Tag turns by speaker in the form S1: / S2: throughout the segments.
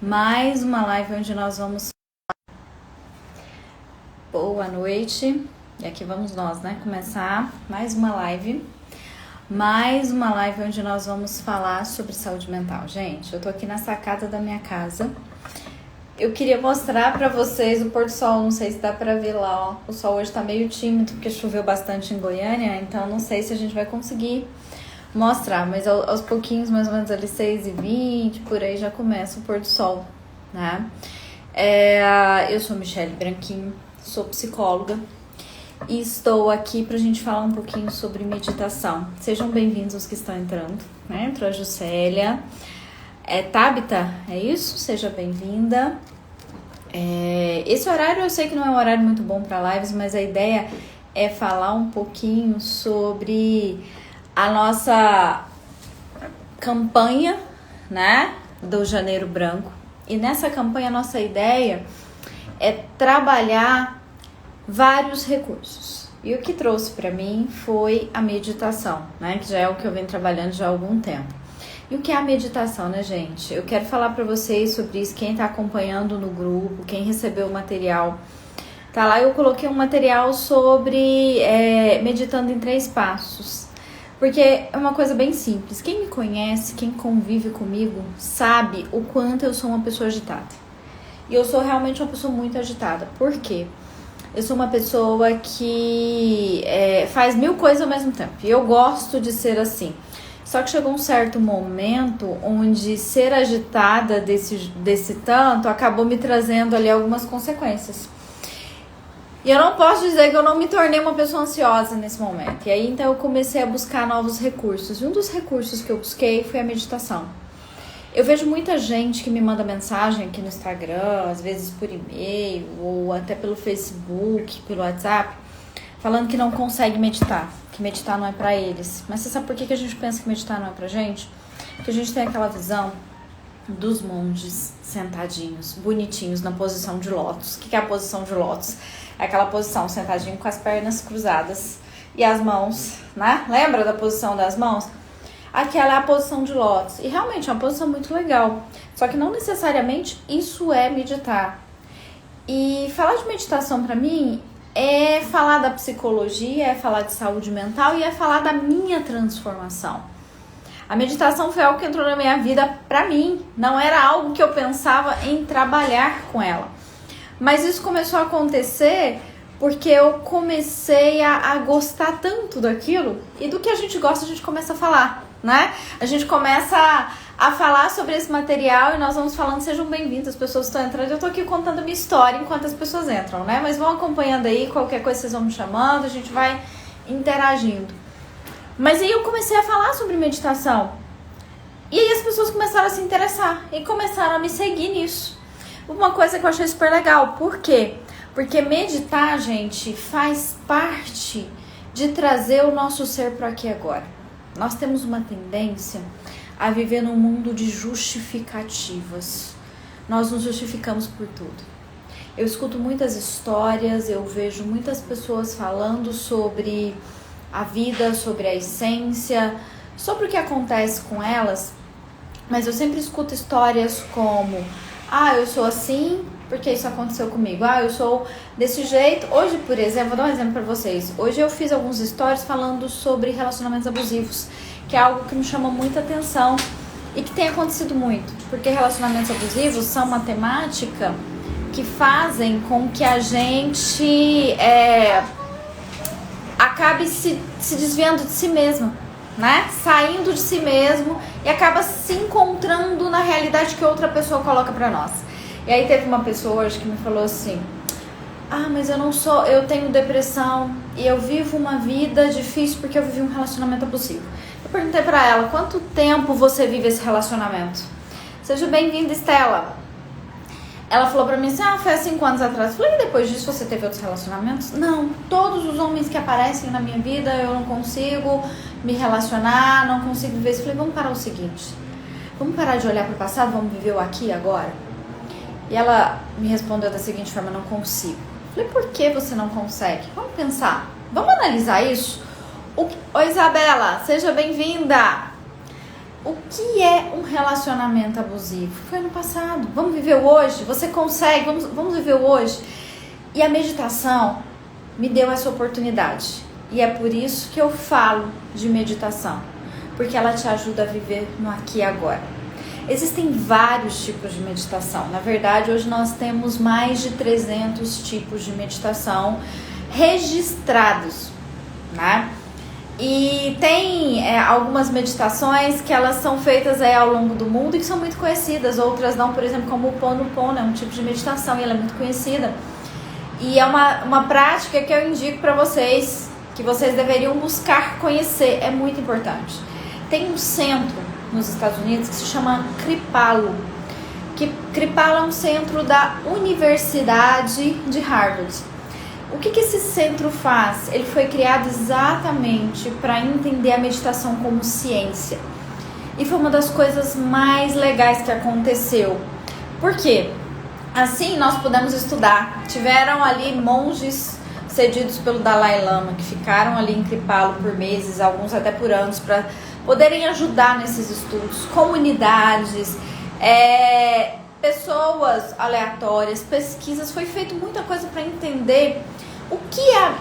S1: Mais uma live onde nós vamos... Boa noite. E aqui vamos nós, né? Começar mais uma live. Mais uma live onde nós vamos falar sobre saúde mental. Gente, eu tô aqui na sacada da minha casa. Eu queria mostrar pra vocês o pôr do sol. Não sei se dá pra ver lá, ó. O sol hoje tá meio tímido porque choveu bastante em Goiânia. Então não sei se a gente vai conseguir mostrar, mas aos pouquinhos, mais ou menos ali 6h20, por aí já começa o pôr do sol, né? Eu sou Michele Branquinho, sou psicóloga e estou aqui pra gente falar um pouquinho sobre meditação. Sejam bem-vindos os que estão entrando, né? Entrou a Juscelia, Tabita, é isso? Seja bem-vinda. Esse horário eu sei que não é um horário muito bom para lives, mas a ideia é falar um pouquinho sobre a nossa campanha, né, do Janeiro Branco. E nessa campanha a nossa ideia é trabalhar vários recursos. E o que trouxe para mim foi a meditação, né, que já é o que eu venho trabalhando já há algum tempo. E o que é a meditação, né, gente? Eu quero falar para vocês sobre isso, quem tá acompanhando no grupo, quem recebeu o material. Tá lá, eu coloquei um material sobre meditando em 3 passos. Porque é uma coisa bem simples. Quem me conhece, quem convive comigo, sabe o quanto eu sou uma pessoa agitada. E eu sou realmente uma pessoa muito agitada. Por quê? Eu sou uma pessoa que faz 1000 coisas ao mesmo tempo. E eu gosto de ser assim. Só que chegou um certo momento onde ser agitada desse tanto acabou me trazendo ali algumas consequências. E eu não posso dizer que eu não me tornei uma pessoa ansiosa nesse momento. E aí, então, eu comecei a buscar novos recursos. E um dos recursos que eu busquei foi a meditação. Eu vejo muita gente que me manda mensagem aqui no Instagram, às vezes por e-mail, ou até pelo Facebook, pelo WhatsApp, falando que não consegue meditar, que meditar não é pra eles. Mas você sabe por que a gente pensa que meditar não é pra gente? Porque a gente tem aquela visão dos monges sentadinhos, bonitinhos, na posição de lótus. O que é a posição de lótus? É aquela posição sentadinho com as pernas cruzadas e as mãos, né? Lembra da posição das mãos? Aquela é a posição de lótus. E realmente é uma posição muito legal. Só que não necessariamente isso é meditar. E falar de meditação pra mim é falar da psicologia, é falar de saúde mental e é falar da minha transformação. A meditação foi algo que entrou na minha vida pra mim. Não era algo que eu pensava em trabalhar com ela. Mas isso começou a acontecer porque eu comecei a gostar tanto daquilo. E do que a gente gosta, a gente começa a falar, né? A gente começa a falar sobre esse material e nós vamos falando. Sejam bem-vindos, as pessoas estão entrando. Eu tô aqui contando a minha história enquanto as pessoas entram, né? Mas vão acompanhando aí, qualquer coisa vocês vão me chamando, a gente vai interagindo. Mas aí eu comecei a falar sobre meditação. E aí as pessoas começaram a se interessar e começaram a me seguir nisso. Uma coisa que eu achei super legal. Por quê? Porque meditar, gente, faz parte de trazer o nosso ser para aqui agora. Nós temos uma tendência a viver num mundo de justificativas. Nós nos justificamos por tudo. Eu escuto muitas histórias, eu vejo muitas pessoas falando sobre a vida, sobre a essência, sobre o que acontece com elas, mas eu sempre escuto histórias como: eu sou assim porque isso aconteceu comigo. Eu sou desse jeito. Hoje, por exemplo, vou dar um exemplo pra vocês. Hoje eu fiz alguns stories falando sobre relacionamentos abusivos, que é algo que me chama muita atenção e que tem acontecido muito. Porque relacionamentos abusivos são uma temática que fazem com que a gente acabe se desviando de si mesmo, né? Saindo de si mesmo e acaba se encontrando na realidade que outra pessoa coloca pra nós. E aí teve uma pessoa hoje que me falou assim: mas eu tenho depressão e eu vivo uma vida difícil porque eu vivi um relacionamento abusivo. Eu perguntei pra ela: quanto tempo você vive esse relacionamento? Seja bem-vinda, Estela. Ela falou pra mim assim: foi há 5 anos atrás. Eu falei: e depois disso você teve outros relacionamentos? Não, todos os homens que aparecem na minha vida eu não consigo me relacionar, não consigo viver isso. Eu falei: vamos parar o seguinte, vamos parar de olhar pro passado, vamos viver o aqui e agora? E ela me respondeu da seguinte forma: não consigo. Eu falei: por que você não consegue? Vamos pensar, vamos analisar isso? Oi, Isabela, seja bem-vinda. O que é um relacionamento abusivo? Foi no passado. Vamos viver o hoje? Você consegue? Vamos viver o hoje? E a meditação me deu essa oportunidade. E é por isso que eu falo de meditação. Porque ela te ajuda a viver no aqui e agora. Existem vários tipos de meditação. Na verdade, hoje nós temos mais de 300 tipos de meditação registrados, né? E tem algumas meditações que elas são feitas ao longo do mundo e que são muito conhecidas. Outras não, por exemplo, como o Ho'oponopono, é um tipo de meditação e ela é muito conhecida. E é uma prática que eu indico para vocês, que vocês deveriam buscar conhecer, é muito importante. Tem um centro nos Estados Unidos que se chama Kripalu. Kripalu é um centro da Universidade de Harvard. O que esse centro faz? Ele foi criado exatamente para entender a meditação como ciência. E foi uma das coisas mais legais que aconteceu. Por quê? Assim nós pudemos estudar. Tiveram ali monges cedidos pelo Dalai Lama, que ficaram ali em Kripalu por meses, alguns até por anos, para poderem ajudar nesses estudos. Comunidades, pessoas aleatórias, pesquisas. Foi feito muita coisa para entender o que é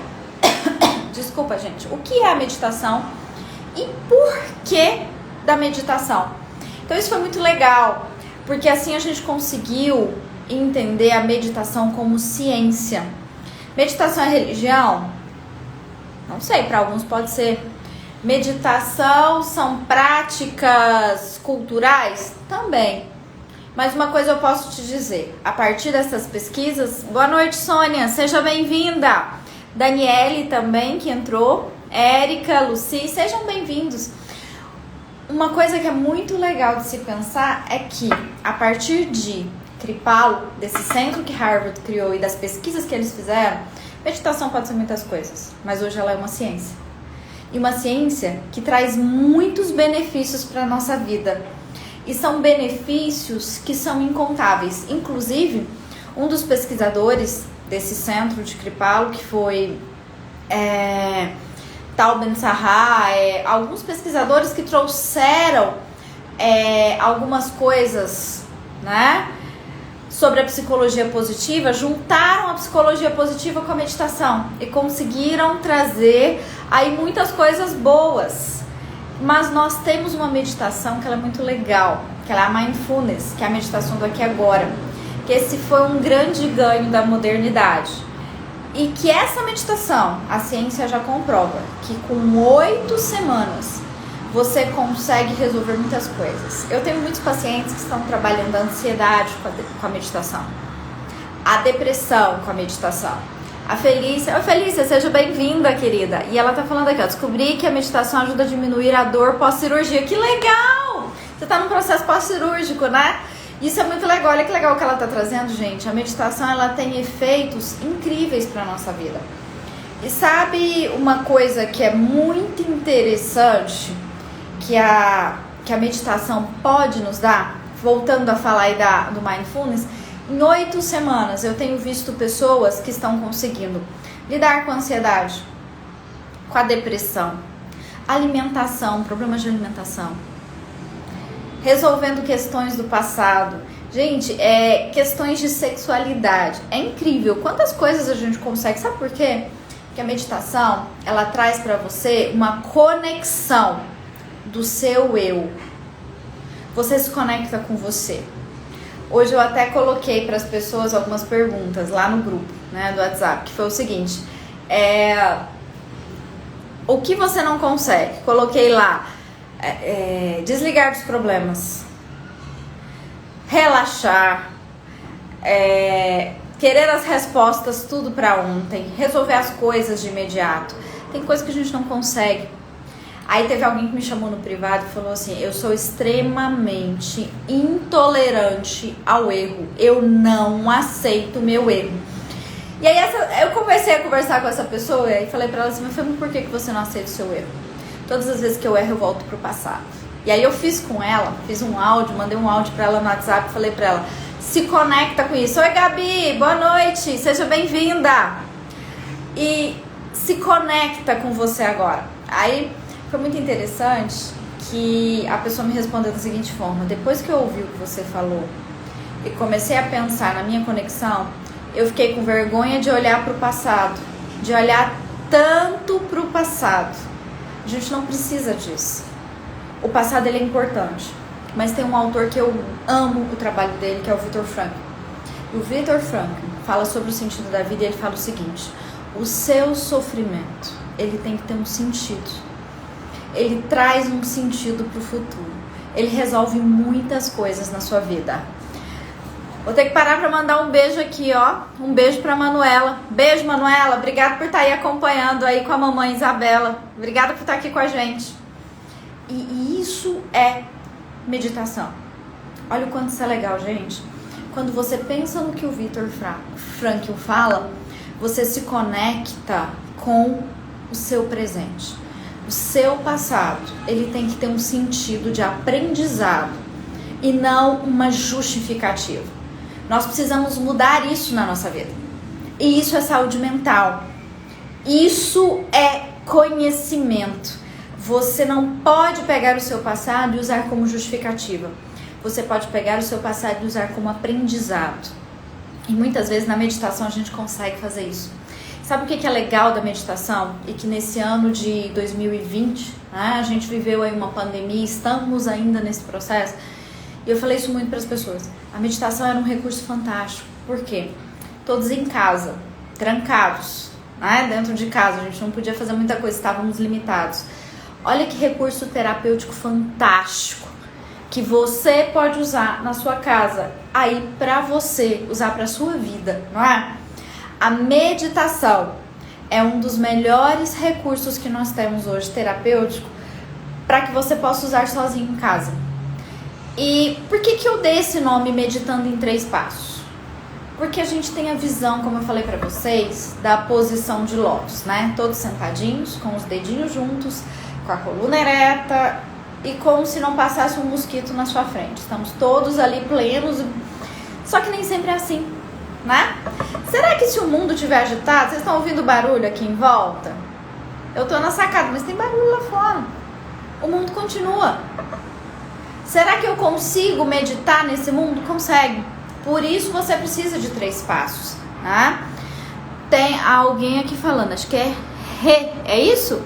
S1: desculpa, gente, o que é a meditação e por que da meditação. Então isso foi muito legal, porque assim a gente conseguiu entender a meditação como ciência. Meditação é religião? Não sei, para alguns pode ser. Meditação são práticas culturais? Também. Mas uma coisa eu posso te dizer, a partir dessas pesquisas... Boa noite, Sônia, seja bem-vinda. Daniele também, que entrou. Érica, Luci, sejam bem-vindos. Uma coisa que é muito legal de se pensar é que, a partir de Kripalu, desse centro que Harvard criou e das pesquisas que eles fizeram, meditação pode ser muitas coisas, mas hoje ela é uma ciência. E uma ciência que traz muitos benefícios para a nossa vida. E são benefícios que são incontáveis. Inclusive, um dos pesquisadores desse centro de Kripalu, que foi Tal Ben-Sahar, alguns pesquisadores que trouxeram algumas coisas, né, sobre a psicologia positiva, juntaram a psicologia positiva com a meditação e conseguiram trazer aí muitas coisas boas. Mas nós temos uma meditação que ela é muito legal, que ela é a Mindfulness, que é a meditação do aqui e agora, que esse foi um grande ganho da modernidade. E que essa meditação, a ciência já comprova, que com 8 semanas você consegue resolver muitas coisas. Eu tenho muitos pacientes que estão trabalhando a ansiedade com a meditação, a depressão com a meditação. A Felícia, Felícia, seja bem-vinda, querida. E ela tá falando aqui, ó, descobri que a meditação ajuda a diminuir a dor pós-cirurgia. Que legal! Você tá num processo pós-cirúrgico, né? Isso é muito legal. Olha que legal que ela tá trazendo, gente. A meditação, ela tem efeitos incríveis pra nossa vida. E sabe uma coisa que é muito interessante que a meditação pode nos dar? Voltando a falar aí do Mindfulness, em 8 semanas eu tenho visto pessoas que estão conseguindo lidar com a ansiedade, com a depressão, alimentação, problemas de alimentação, resolvendo questões do passado. Gente, questões de sexualidade. É incrível quantas coisas a gente consegue. Sabe por quê? Porque a meditação, ela traz para você uma conexão do seu eu. Você se conecta com você. Hoje eu até coloquei para as pessoas algumas perguntas lá no grupo, né, do WhatsApp, que foi o seguinte: o que você não consegue? Coloquei lá, desligar dos problemas, relaxar, querer as respostas tudo para ontem, resolver as coisas de imediato. Tem coisa que a gente não consegue. Aí teve alguém que me chamou no privado e falou assim: eu sou extremamente intolerante ao erro, eu não aceito o meu erro. E aí eu comecei a conversar com essa pessoa e falei pra ela assim: mas por que você não aceita o seu erro? Todas as vezes que eu erro, eu volto pro passado. E aí eu fiz um áudio, mandei um áudio pra ela no WhatsApp, falei pra ela: se conecta com isso. Oi, Gabi, boa noite, seja bem-vinda. E se conecta com você agora. Aí foi muito interessante que a pessoa me respondeu da seguinte forma: depois que eu ouvi o que você falou e comecei a pensar na minha conexão, eu fiquei com vergonha de olhar para o passado, de olhar tanto para o passado. A gente não precisa disso. O passado ele é importante, mas tem um autor que eu amo o trabalho dele, que é o Viktor Frankl. O Viktor Frankl fala sobre o sentido da vida e ele fala o seguinte: o seu sofrimento, ele tem que ter um sentido. Ele traz um sentido para o futuro. Ele resolve muitas coisas na sua vida. Vou ter que parar para mandar um beijo aqui, ó. Um beijo para Manuela. Beijo, Manuela. Obrigada por estar aí acompanhando aí com a mamãe Isabela. Obrigada por estar aqui com a gente. E isso é meditação. Olha o quanto isso é legal, gente. Quando você pensa no que o Viktor Frankl fala, você se conecta com o seu presente. O seu passado, ele tem que ter um sentido de aprendizado e não uma justificativa. Nós precisamos mudar isso na nossa vida. E isso é saúde mental. Isso é conhecimento. Você não pode pegar o seu passado e usar como justificativa. Você pode pegar o seu passado e usar como aprendizado. E muitas vezes na meditação a gente consegue fazer isso. Sabe o que é legal da meditação? E que nesse ano de 2020, né, a gente viveu aí uma pandemia, estamos ainda nesse processo. E eu falei isso muito para as pessoas. A meditação era um recurso fantástico. Por quê? Todos em casa, trancados, né, dentro de casa. A gente não podia fazer muita coisa, estávamos limitados. Olha que recurso terapêutico fantástico que você pode usar na sua casa, aí para você, usar para sua vida, não é? A meditação é um dos melhores recursos que nós temos hoje, terapêutico, para que você possa usar sozinho em casa. E por que eu dei esse nome Meditando em 3 Passos? Porque a gente tem a visão, como eu falei para vocês, da posição de lótus, né? Todos sentadinhos, com os dedinhos juntos, com a coluna ereta e como se não passasse um mosquito na sua frente. Estamos todos ali plenos, só que nem sempre é assim, né? Será que se o mundo estiver agitado, vocês estão ouvindo barulho aqui em volta? Eu tô na sacada, mas tem barulho lá fora. O mundo continua. Será que eu consigo meditar nesse mundo? Consegue. Por isso você precisa de 3 passos, né? Tem alguém aqui falando, acho que é é isso?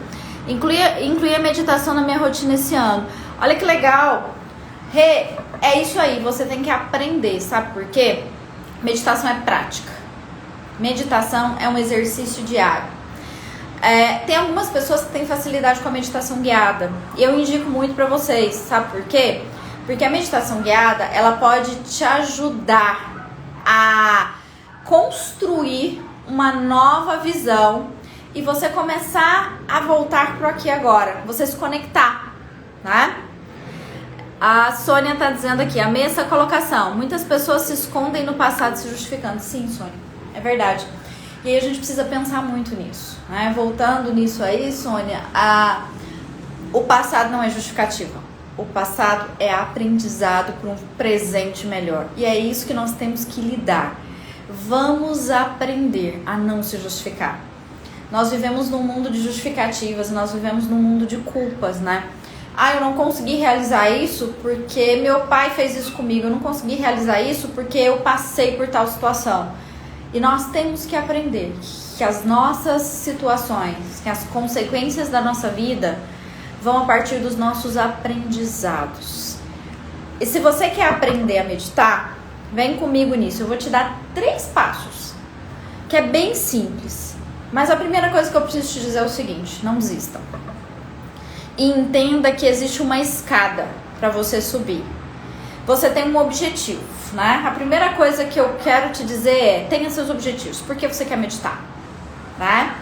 S1: Incluir a meditação na minha rotina esse ano. Olha que legal. É isso aí, você tem que aprender, sabe por quê? Meditação é prática. Meditação é um exercício diário. Tem algumas pessoas que têm facilidade com a meditação guiada. E eu indico muito pra vocês, sabe por quê? Porque a meditação guiada, ela pode te ajudar a construir uma nova visão e você começar a voltar pro aqui e agora, você se conectar, né? A Sônia tá dizendo aqui, amei essa colocação. Muitas pessoas se escondem no passado se justificando. Sim, Sônia, é verdade. E aí a gente precisa pensar muito nisso, né? Voltando nisso aí, Sônia, o passado não é justificativa. O passado é aprendizado para um presente melhor. E é isso que nós temos que lidar. Vamos aprender a não se justificar. Nós vivemos num mundo de justificativas, nós vivemos num mundo de culpas, né? Eu não consegui realizar isso porque meu pai fez isso comigo. Eu não consegui realizar isso porque eu passei por tal situação. E nós temos que aprender que as nossas situações, que as consequências da nossa vida vão a partir dos nossos aprendizados. E se você quer aprender a meditar, vem comigo nisso. Eu vou te dar 3 passos, que é bem simples. Mas a primeira coisa que eu preciso te dizer é o seguinte: não desista. E entenda que existe uma escada para você subir. Você tem um objetivo, né? A primeira coisa que eu quero te dizer é: tenha seus objetivos. Por que você quer meditar? Né?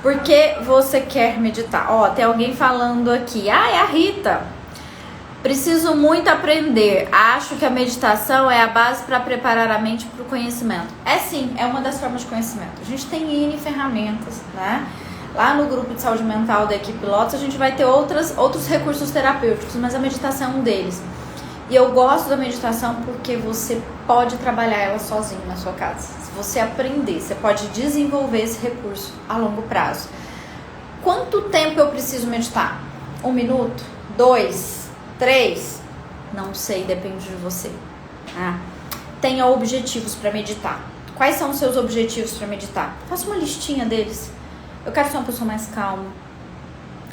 S1: Por que você quer meditar? Tem alguém falando aqui. É a Rita. Preciso muito aprender. Acho que a meditação é a base para preparar a mente para o conhecimento. Sim, é uma das formas de conhecimento. A gente tem N ferramentas, né? Lá no grupo de saúde mental da equipe Lotus, a gente vai ter outros recursos terapêuticos, mas a meditação é um deles. E eu gosto da meditação porque você pode trabalhar ela sozinho na sua casa. Se você aprender, você pode desenvolver esse recurso a longo prazo. Quanto tempo eu preciso meditar? 1 minuto? 2, 3? Não sei, depende de você. Tenha objetivos para meditar. Quais são os seus objetivos para meditar? Faça uma listinha deles. Eu quero ser uma pessoa mais calma.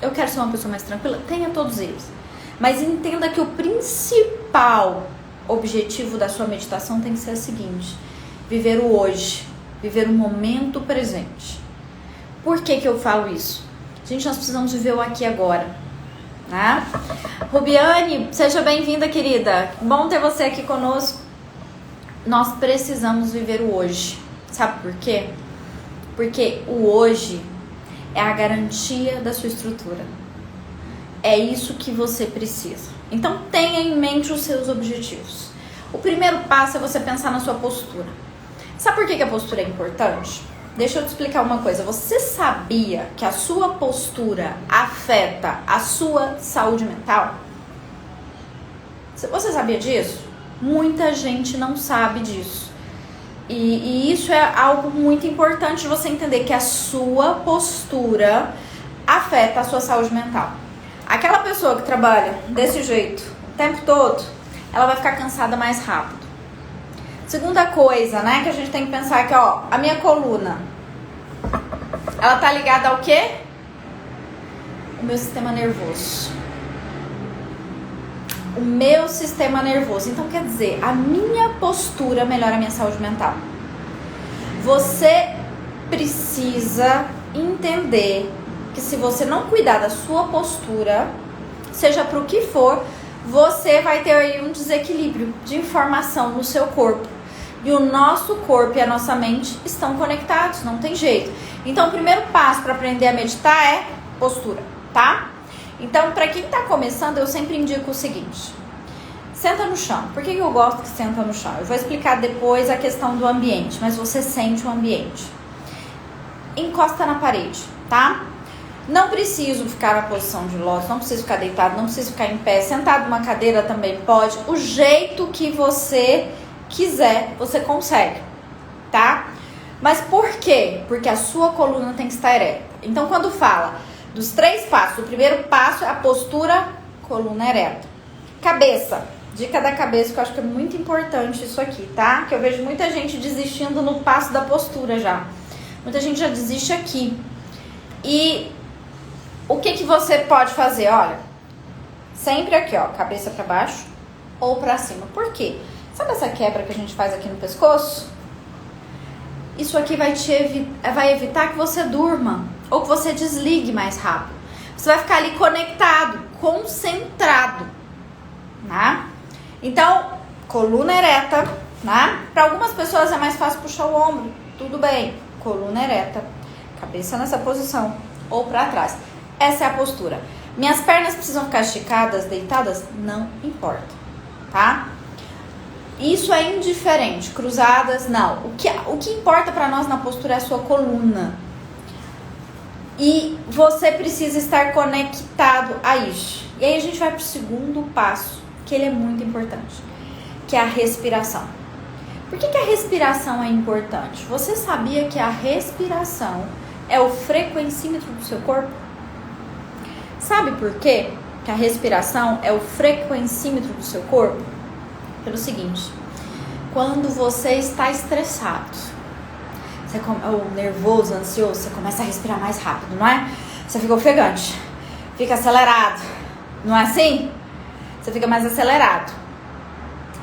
S1: Eu quero ser uma pessoa mais tranquila. Tenha todos eles. Mas entenda que o principal objetivo da sua meditação tem que ser o seguinte: viver o hoje. Viver o momento presente. Por que eu falo isso? Gente, nós precisamos viver o aqui e agora. Né? Rubiane, seja bem-vinda, querida. Bom ter você aqui conosco. Nós precisamos viver o hoje. Sabe por quê? Porque o hoje é a garantia da sua estrutura. É isso que você precisa. Então tenha em mente os seus objetivos. O primeiro passo é você pensar na sua postura. Sabe por que a postura é importante? Deixa eu te explicar uma coisa. Você sabia que a sua postura afeta a sua saúde mental? Você sabia disso? Muita gente não sabe disso. E isso é algo muito importante de você entender, que a sua postura afeta a sua saúde mental. Aquela pessoa que trabalha desse jeito o tempo todo, ela vai ficar cansada mais rápido. Segunda coisa, né, que a gente tem que pensar aqui, ó, a minha coluna, ela tá ligada ao quê? O meu sistema nervoso. O meu sistema nervoso. Então, quer dizer, a minha postura melhora a minha saúde mental. Você precisa entender que se você não cuidar da sua postura, seja para o que for, você vai ter aí um desequilíbrio de informação no seu corpo. E o nosso corpo e a nossa mente estão conectados, não tem jeito. Então, o primeiro passo para aprender a meditar é postura, tá? Então, para quem está começando, eu sempre indico o seguinte: senta no chão. Por que eu gosto que senta no chão? Eu vou explicar depois a questão do ambiente, mas você sente o ambiente. Encosta na parede, tá? Não preciso ficar na posição de lótus, não preciso ficar deitado, não preciso ficar em pé. Sentado numa cadeira também pode. O jeito que você quiser, você consegue, tá? Mas por quê? Porque a sua coluna tem que estar ereta. Então, quando fala dos 3 passos, o primeiro passo é a postura, coluna ereta. Cabeça. Dica da cabeça, que eu acho que é muito importante isso aqui, tá? Que eu vejo muita gente desistindo no passo da postura já. Muita gente já desiste aqui. E o que você pode fazer? Olha, sempre aqui, ó, cabeça pra baixo ou pra cima. Por quê? Sabe essa quebra que a gente faz aqui no pescoço? Isso aqui vai evitar que você durma ou que você desligue mais rápido. Você vai ficar ali conectado, concentrado, né? Então, coluna ereta, né? Para algumas pessoas é mais fácil puxar o ombro, tudo bem. Coluna ereta, cabeça nessa posição ou para trás. Essa é a postura. Minhas pernas precisam ficar esticadas, deitadas? Não importa, tá? Isso é indiferente. Cruzadas, não. O que importa para nós na postura é a sua coluna. E você precisa estar conectado a isso. E aí a gente vai para o segundo passo, que ele é muito importante, que é a respiração. Por que a respiração é importante? Você sabia que a respiração é o frequencímetro do seu corpo? Sabe por quê que a respiração é o frequencímetro do seu corpo? Pelo seguinte: quando você está estressado, ou nervoso, ansioso, você começa a respirar mais rápido, não é? Você fica ofegante, fica acelerado, não é assim? Você fica mais acelerado.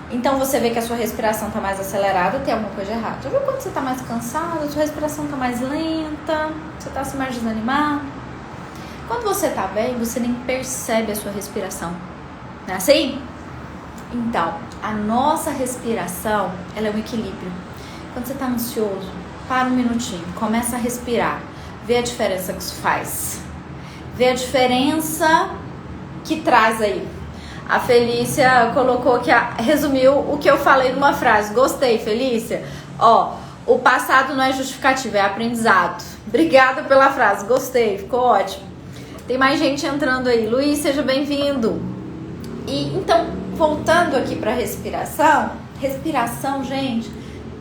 S1: Então você vê que a sua respiração está mais acelerada, tem alguma coisa errada. Já viu quando você está mais cansado, a sua respiração está mais lenta, você está assim mais desanimado? Quando você está bem, você nem percebe a sua respiração, não é assim? Então, a nossa respiração, ela é um equilíbrio. Quando você está ansioso, para um minutinho, começa a respirar, vê a diferença que isso faz, vê a diferença que traz aí. A Felícia colocou que resumiu o que eu falei numa frase. Gostei, Felícia. Ó, o passado não é justificativo, é aprendizado. Obrigada pela frase, gostei, ficou ótimo. Tem mais gente entrando aí. Luiz, seja bem-vindo. E então, voltando aqui para respiração, gente,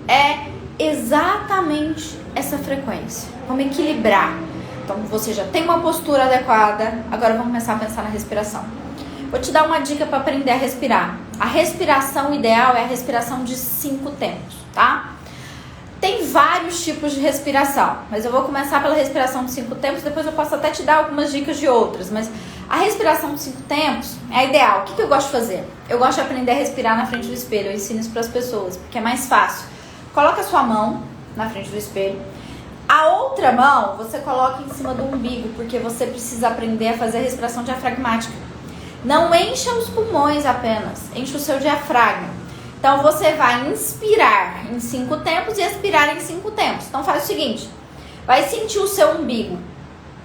S1: é exatamente essa frequência. Vamos equilibrar. Então, você já tem uma postura adequada, agora vamos começar a pensar na respiração. Vou te dar uma dica para aprender a respirar. A respiração ideal é a respiração de 5 tempos, tá? Tem vários tipos de respiração, mas eu vou começar pela respiração de 5 tempos, depois eu posso até te dar algumas dicas de outras, mas a respiração de 5 tempos é a ideal. O que eu gosto de fazer? Eu gosto de aprender a respirar na frente do espelho, eu ensino isso para as pessoas, porque é mais fácil. Coloca a sua mão na frente do espelho, a outra mão você coloca em cima do umbigo, porque você precisa aprender a fazer a respiração diafragmática. Não encha os pulmões apenas, enche o seu diafragma. Então você vai inspirar em 5 tempos e expirar em 5 tempos. Então faz o seguinte, vai sentir o seu umbigo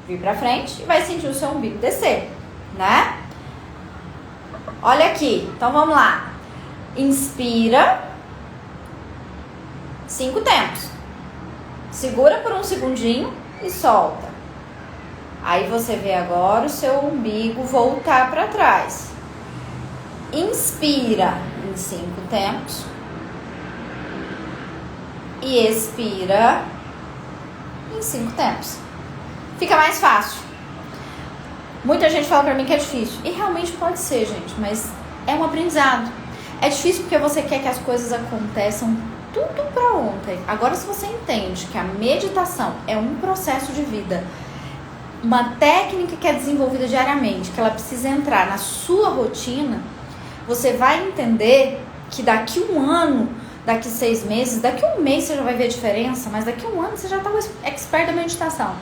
S1: vir pra frente e vai sentir o seu umbigo descer, né? Olha aqui, então vamos lá. Inspira, 5 tempos. Segura por um segundinho e solta. Aí você vê agora o seu umbigo voltar para trás. Inspira em 5 tempos. E expira em 5 tempos. Fica mais fácil. Muita gente fala pra mim que é difícil. E realmente pode ser, gente, mas é um aprendizado. É difícil porque você quer que as coisas aconteçam tudo pra ontem. Agora, se você entende que a meditação é um processo de vida, uma técnica que é desenvolvida diariamente, que ela precisa entrar na sua rotina, você vai entender que daqui 1 ano, daqui 6 meses, daqui 1 mês você já vai ver a diferença, mas daqui 1 ano você já está expert da meditação.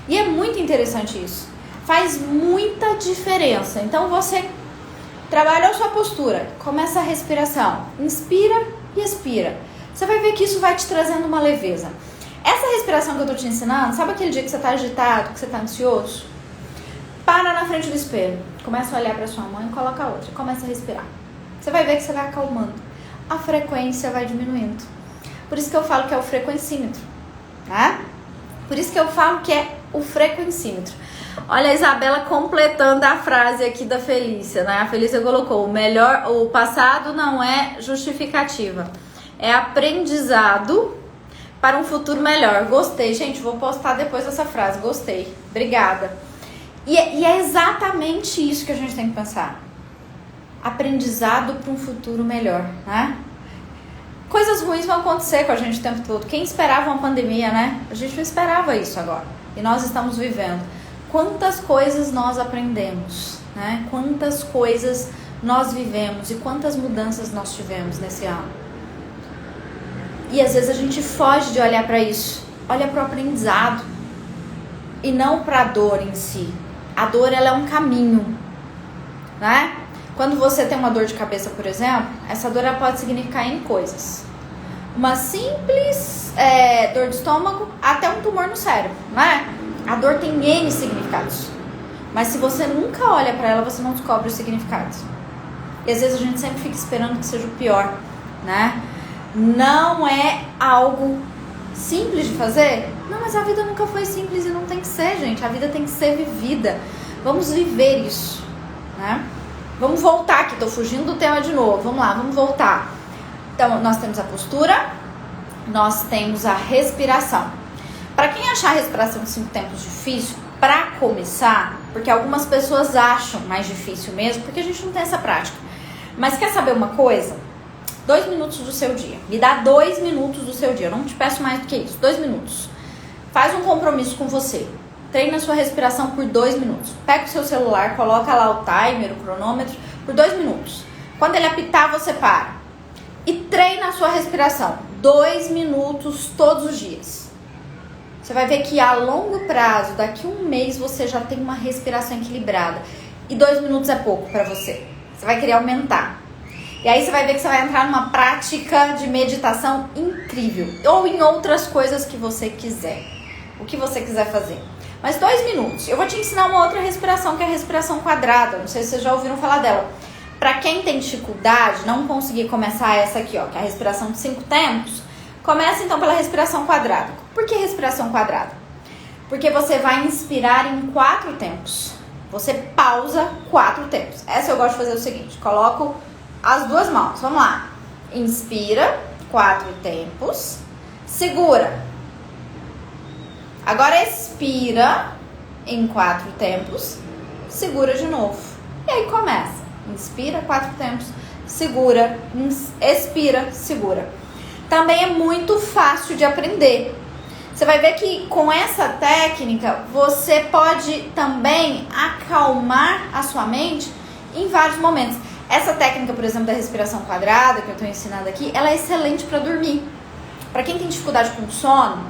S1: E é muito interessante isso. Faz muita diferença. Então você trabalha a sua postura, começa a respiração, inspira e expira. Você vai ver que isso vai te trazendo uma leveza. Essa respiração que eu tô te ensinando, sabe aquele dia que você tá agitado, que você tá ansioso? Para na frente do espelho, começa a olhar pra sua mão e coloca a outra, começa a respirar. Você vai ver que você vai acalmando, a frequência vai diminuindo. Por isso que eu falo que é o frequencímetro, né? Por isso que eu falo que é o frequencímetro. Olha a Isabela completando a frase aqui da Felícia, né? A Felícia colocou, o passado não é justificativa, é aprendizado para um futuro melhor. Gostei, gente, vou postar depois essa frase, gostei, obrigada. E é exatamente isso que a gente tem que pensar. Aprendizado para um futuro melhor, né? Coisas ruins vão acontecer com a gente o tempo todo. Quem esperava uma pandemia, né? A gente não esperava isso agora. E nós estamos vivendo. Quantas coisas nós aprendemos, né? Quantas coisas nós vivemos e quantas mudanças nós tivemos nesse ano. E às vezes a gente foge de olhar para isso, olha para o aprendizado e não para a dor em si. A dor, ela é um caminho, né? Quando você tem uma dor de cabeça, por exemplo, essa dor ela pode significar em coisas. Uma simples dor de estômago até um tumor no cérebro, né? A dor tem N significados. Mas se você nunca olha para ela, você não descobre os significados. E às vezes a gente sempre fica esperando que seja o pior, né? Não é algo simples de fazer? Não, mas a vida nunca foi simples e não tem que ser, gente. A vida tem que ser vivida. Vamos viver isso, né? Vamos voltar aqui, tô fugindo do tema de novo. Vamos lá, vamos voltar. Então, nós temos a postura, nós temos a respiração. Para quem achar a respiração de 5 tempos difícil, para começar, porque algumas pessoas acham mais difícil mesmo, porque a gente não tem essa prática. Mas quer saber uma coisa? 2 minutos do seu dia. Me dá 2 minutos do seu dia. Eu não te peço mais do que isso. 2 minutos. Faz um compromisso com você. Treina a sua respiração por 2 minutos. Pega o seu celular, coloca lá o timer, o cronômetro, por 2 minutos. Quando ele apitar, você para. E treina a sua respiração. 2 minutos todos os dias. Você vai ver que a longo prazo, daqui 1 mês, você já tem uma respiração equilibrada. E 2 minutos é pouco para você. Você vai querer aumentar. E aí você vai ver que você vai entrar numa prática de meditação incrível. Ou em outras coisas que você quiser. O que você quiser fazer. Mas 2 minutos. Eu vou te ensinar uma outra respiração, que é a respiração quadrada. Não sei se vocês já ouviram falar dela. Para quem tem dificuldade, não conseguir começar essa aqui, ó, que é a respiração de 5 tempos, começa então pela respiração quadrada. Por que respiração quadrada? Porque você vai inspirar em 4 tempos. Você pausa 4 tempos. Essa eu gosto de fazer o seguinte. Coloco as 2 mãos. Vamos lá. Inspira, 4 tempos. Segura. Agora expira em 4 tempos. Segura de novo. E aí começa. Inspira 4 tempos, segura, expira, segura. Também é muito fácil de aprender. Você vai ver que com essa técnica você pode também acalmar a sua mente em vários momentos. Essa técnica, por exemplo, da respiração quadrada que eu estou ensinando aqui, ela é excelente para dormir. Para quem tem dificuldade com sono,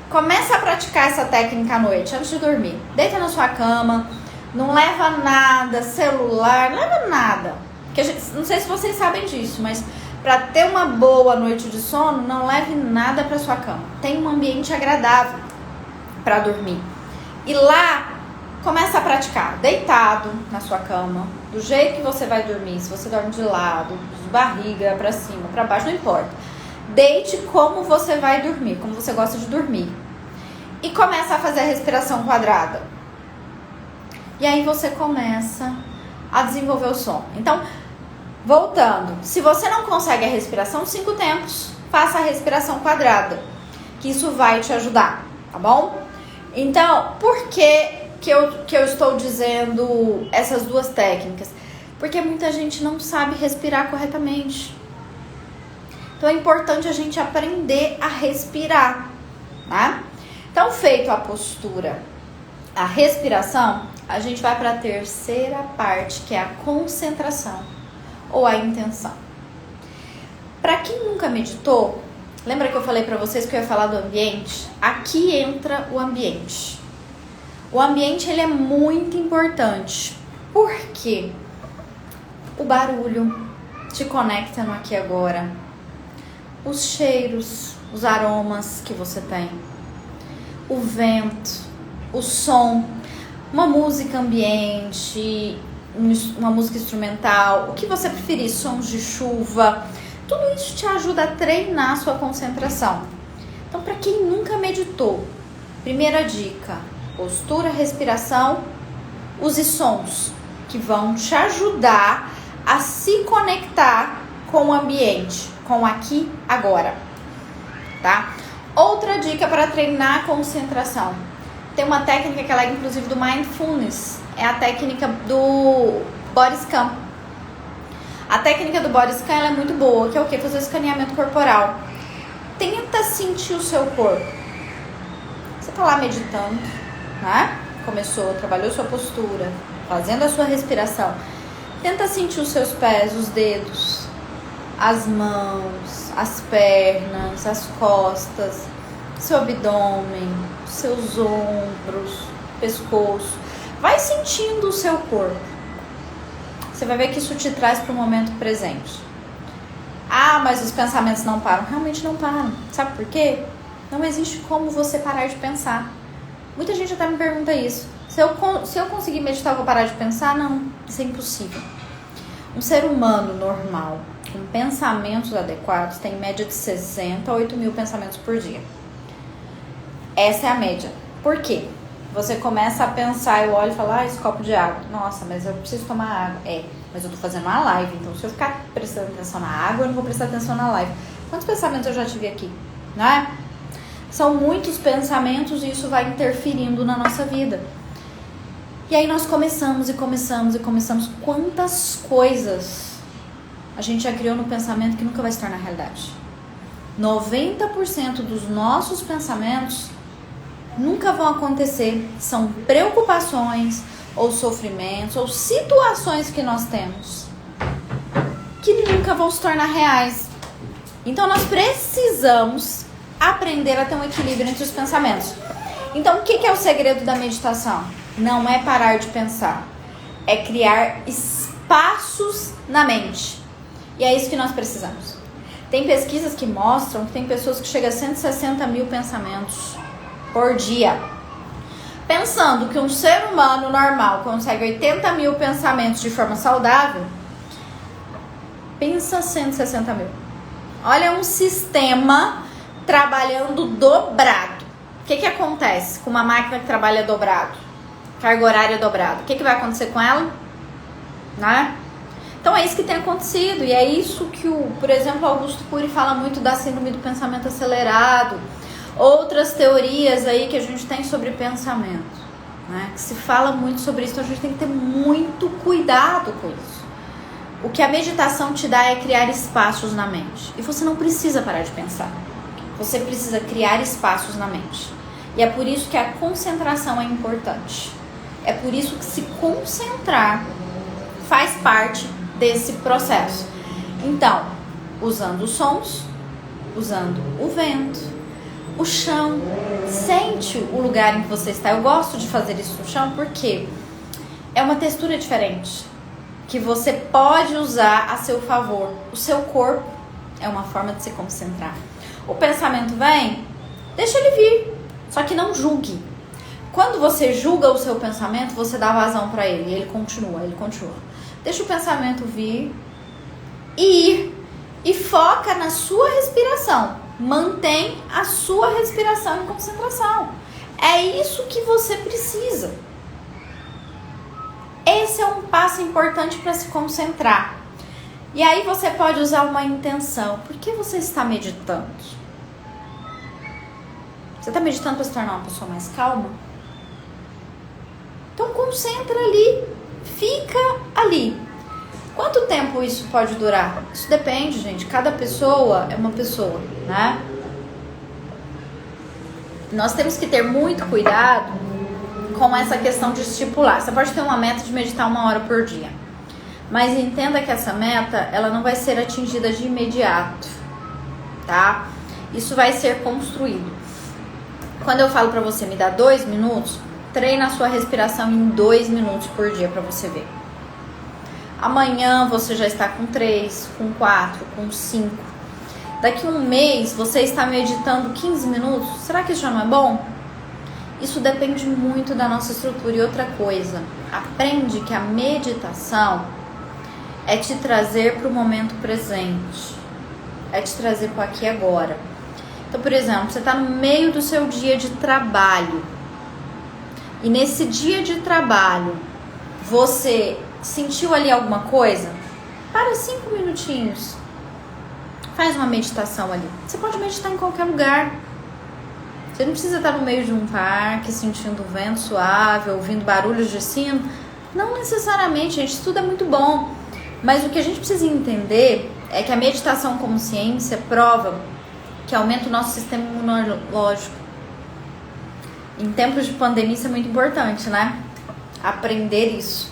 S1: começa a praticar essa técnica à noite, antes de dormir. Deita na sua cama, não leva nada, celular, não leva nada. Não sei se vocês sabem disso, mas para ter uma boa noite de sono, não leve nada para sua cama. Tem um ambiente agradável para dormir. E lá, começa a praticar, deitado na sua cama, do jeito que você vai dormir. Se você dorme de lado, de barriga para cima, para baixo, não importa. Deite como você vai dormir, como você gosta de dormir. E começa a fazer a respiração quadrada. E aí você começa a desenvolver o sono. Então, voltando, se você não consegue a respiração 5 tempos, faça a respiração quadrada, que isso vai te ajudar, tá bom? Então, por que eu estou dizendo essas duas técnicas? Porque muita gente não sabe respirar corretamente. Então é importante a gente aprender a respirar, tá? Então, feito a postura, a respiração, a gente vai para a terceira parte, que é a concentração ou a intenção. Para quem nunca meditou, lembra que eu falei para vocês que eu ia falar do ambiente? Aqui entra o ambiente. O ambiente, ele é muito importante. Por quê? O barulho te conecta no aqui e agora. Os cheiros, os aromas que você tem. O vento, o som, uma música ambiente, uma música instrumental, o que você preferir, sons de chuva, tudo isso te ajuda a treinar a sua concentração. Então, para quem nunca meditou, primeira dica, postura, respiração, use sons que vão te ajudar a se conectar com o ambiente, com aqui, agora, tá? Outra dica para treinar a concentração. Tem uma técnica que ela é inclusive do Mindfulness, é a técnica do Body Scan. A técnica do Body Scan ela é muito boa, que é o quê? Fazer o escaneamento corporal. Tenta sentir o seu corpo. Você tá lá meditando, né? Começou, trabalhou sua postura, fazendo a sua respiração. Tenta sentir os seus pés, os dedos, as mãos, as pernas, as costas, seu abdômen, seus ombros, pescoço. Vai sentindo o seu corpo. Você vai ver que isso te traz para o momento presente. Ah, mas os pensamentos não param. Realmente não param. Sabe por quê? Não existe como você parar de pensar. Muita gente até me pergunta isso. Se eu conseguir meditar, eu vou parar de pensar? Não, isso é impossível. Um ser humano normal, com pensamentos adequados, tem média de 60 a 8 mil pensamentos por dia. Essa é a média. Por quê? Você começa a pensar, eu olho e falo, esse copo de água. Nossa, mas eu preciso tomar água. Mas eu tô fazendo uma live, então se eu ficar prestando atenção na água, eu não vou prestar atenção na live. Quantos pensamentos eu já tive aqui? Não é? São muitos pensamentos e isso vai interferindo na nossa vida. E aí nós começamos. Quantas coisas a gente já criou no pensamento que nunca vai se tornar realidade? 90% dos nossos pensamentos nunca vão acontecer. São preocupações ou sofrimentos ou situações que nós temos que nunca vão se tornar reais. Então nós precisamos aprender a ter um equilíbrio entre os pensamentos. Então o que é o segredo da meditação? Não é parar de pensar, é criar espaços na mente. E é isso que nós precisamos. Tem pesquisas que mostram que tem pessoas que chegam a 160 mil pensamentos por dia. Pensando que um ser humano normal consegue 80 mil pensamentos de forma saudável, pensa 160 mil. Olha um sistema trabalhando dobrado. O que acontece com uma máquina que trabalha dobrado? Carga horária dobrada. O que vai acontecer com ela? Né? Então é isso que tem acontecido. E é isso que, por exemplo, Augusto Cury fala muito da síndrome do pensamento acelerado. Outras teorias aí que a gente tem sobre pensamento, né? Que se fala muito sobre isso, então a gente tem que ter muito cuidado com isso. o que a meditação te dá é criar espaços na mente. E você não precisa parar de pensar. Você precisa criar espaços na mente. E é por isso que a concentração é importante. É por isso que se concentrar faz parte desse processo. Então, usando os sons, usando o vento, o chão, sente o lugar em que você está. Eu gosto de fazer isso no chão porque é uma textura diferente, que você pode usar a seu favor. O seu corpo é uma forma de se concentrar. O pensamento vem, deixa ele vir, só que não julgue. Quando você julga o seu pensamento, você dá vazão para ele e ele continua. Deixa o pensamento vir e ir e foca na sua respiração. Mantém a sua respiração em concentração. É isso que você precisa. Esse é um passo importante para se concentrar. E aí você pode usar uma intenção. Por que você está meditando? Você está meditando para se tornar uma pessoa mais calma? Então concentra ali, fica ali. Quanto tempo isso pode durar? Isso depende, gente. Cada pessoa é uma pessoa, né? Nós temos que ter muito cuidado com essa questão de estipular. Você pode ter uma meta de meditar 1 hora por dia. Mas entenda que essa meta, ela não vai ser atingida de imediato, tá? Isso vai ser construído. Quando eu falo pra você, me dá 2 minutos, treina a sua respiração em 2 minutos por dia pra você ver. Amanhã você já está com 3, com 4, com 5. Daqui a um mês você está meditando 15 minutos. Será que isso já não é bom? Isso depende muito da nossa estrutura. E outra coisa, aprende que a meditação é te trazer para o momento presente. É te trazer para o aqui e agora. Então, por exemplo, você está no meio do seu dia de trabalho. E nesse dia de trabalho, você sentiu ali alguma coisa? Para 5 minutinhos. Faz uma meditação ali. Você pode meditar em qualquer lugar. Você não precisa estar no meio de um parque, sentindo o vento suave, ouvindo barulhos de sino. Não necessariamente, gente. Isso tudo é muito bom. Mas o que a gente precisa entender é que a meditação como ciência prova que aumenta o nosso sistema imunológico. Em tempos de pandemia isso é muito importante, né? Aprender isso.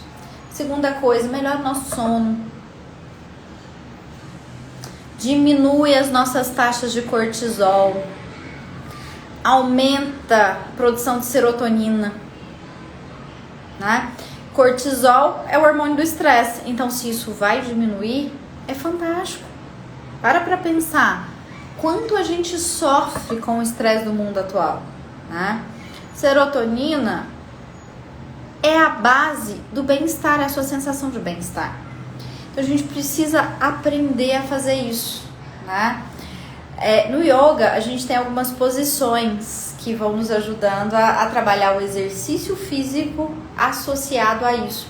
S1: Segunda coisa, melhora o nosso sono. Diminui as nossas taxas de cortisol. Aumenta a produção de serotonina, né? Cortisol é o hormônio do estresse. Então, se isso vai diminuir, é fantástico. Para pensar quanto a gente sofre com o estresse do mundo atual, né? Serotonina é a base do bem-estar, é a sua sensação de bem-estar. Então a gente precisa aprender a fazer isso, né? No yoga a gente tem algumas posições que vão nos ajudando a trabalhar o exercício físico associado a isso.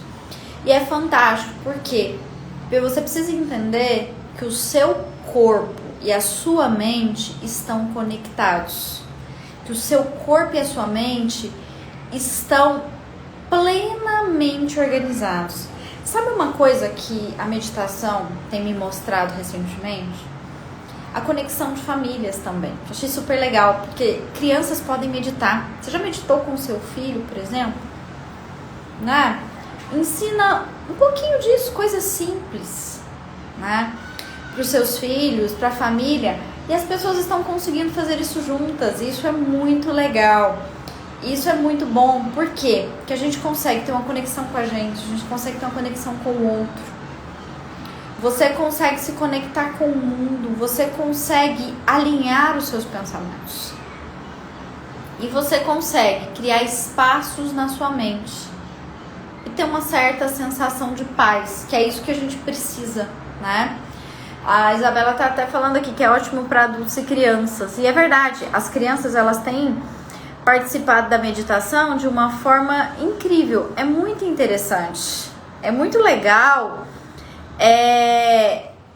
S1: E é fantástico, por quê? Porque você precisa entender que o seu corpo e a sua mente estão conectados. Que o seu corpo e a sua mente estão plenamente organizados. Sabe uma coisa que a meditação tem me mostrado recentemente? A conexão de famílias também. Eu achei super legal, porque crianças podem meditar. Você já meditou com o seu filho, por exemplo? Né? Ensina um pouquinho disso, coisas simples, né? Para os seus filhos, para a família. E as pessoas estão conseguindo fazer isso juntas. E isso é muito legal. Isso é muito bom. Por quê? Porque a gente consegue ter uma conexão com a gente consegue ter uma conexão com o outro. Você consegue se conectar com o mundo, você consegue alinhar os seus pensamentos. E você consegue criar espaços na sua mente. E ter uma certa sensação de paz, que é isso que a gente precisa, né? A Isabela tá até falando aqui que é ótimo para adultos e crianças. E é verdade, as crianças elas têm participado da meditação de uma forma incrível. É muito interessante. É muito legal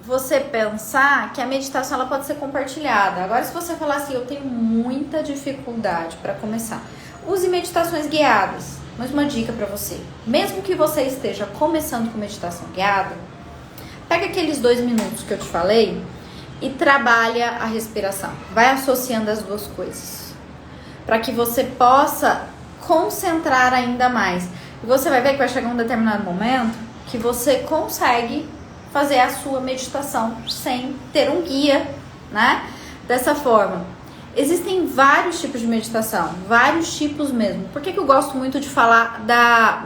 S1: você pensar que a meditação ela pode ser compartilhada. Agora, se você falar assim, eu tenho muita dificuldade para começar, use meditações guiadas. Mas uma dica para você, mesmo que você esteja começando com meditação guiada, Pega aqueles 2 minutos que eu te falei e trabalha a respiração. Vai associando as duas coisas, para que você possa concentrar ainda mais. E você vai ver que vai chegar um determinado momento que você consegue fazer a sua meditação sem ter um guia, né? Dessa forma. Existem vários tipos de meditação, vários tipos mesmo. Por que eu gosto muito de falar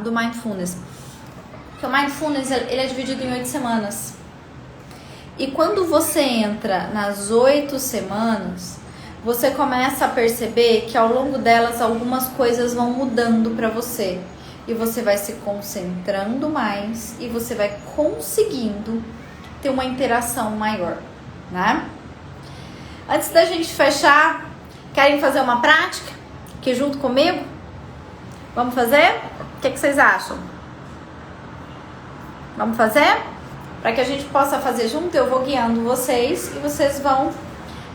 S1: do Mindfulness? Porque o Mindfulness ele é dividido em 8 semanas. E quando você entra nas 8 semanas, você começa a perceber que ao longo delas algumas coisas vão mudando para você. E você vai se concentrando mais e você vai conseguindo ter uma interação maior, né? Antes da gente fechar, querem fazer uma prática aqui junto comigo? Vamos fazer? O que vocês acham? Vamos fazer? Para que a gente possa fazer junto, eu vou guiando vocês e vocês vão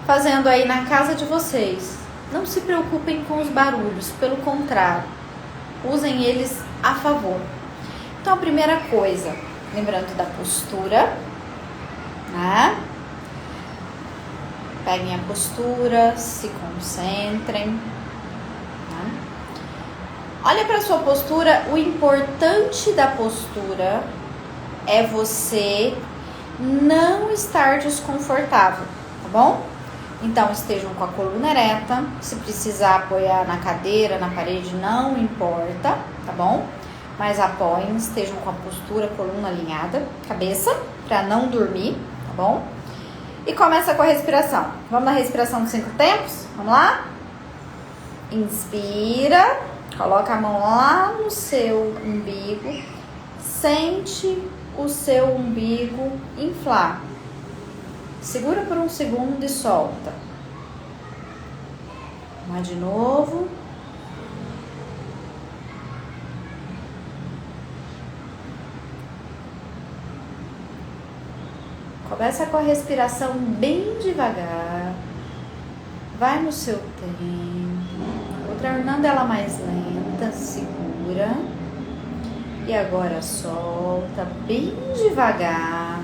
S1: fazendo aí na casa de vocês. Não se preocupem com os barulhos, pelo contrário, usem eles a favor. Então, a primeira coisa, lembrando da postura, né? Peguem a postura, se concentrem. Né? Olha para a sua postura. O importante da postura é você não estar desconfortável, tá bom? Então, estejam com a coluna ereta. Se precisar apoiar na cadeira, na parede, não importa, tá bom? Mas apoiem, estejam com a postura, coluna alinhada, cabeça, para não dormir, tá bom? E começa com a respiração. Vamos na respiração dos 5 tempos? Vamos lá? Inspira, coloca a mão lá no seu umbigo, sente o seu umbigo inflar. Segura por 1 segundo e solta. Vamos lá de novo. Começa com a respiração bem devagar. Vai no seu tempo. Tornando ela mais lenta, segura. E agora solta bem devagar.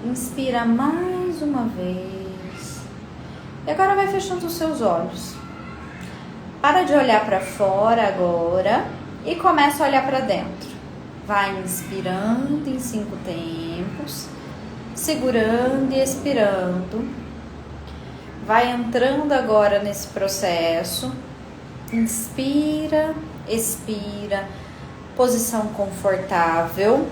S1: Inspira mais uma vez. E agora vai fechando os seus olhos. Para de olhar para fora agora e começa a olhar para dentro. Vai inspirando em 5 tempos, segurando e expirando. Vai entrando agora nesse processo. Inspira, expira, posição confortável.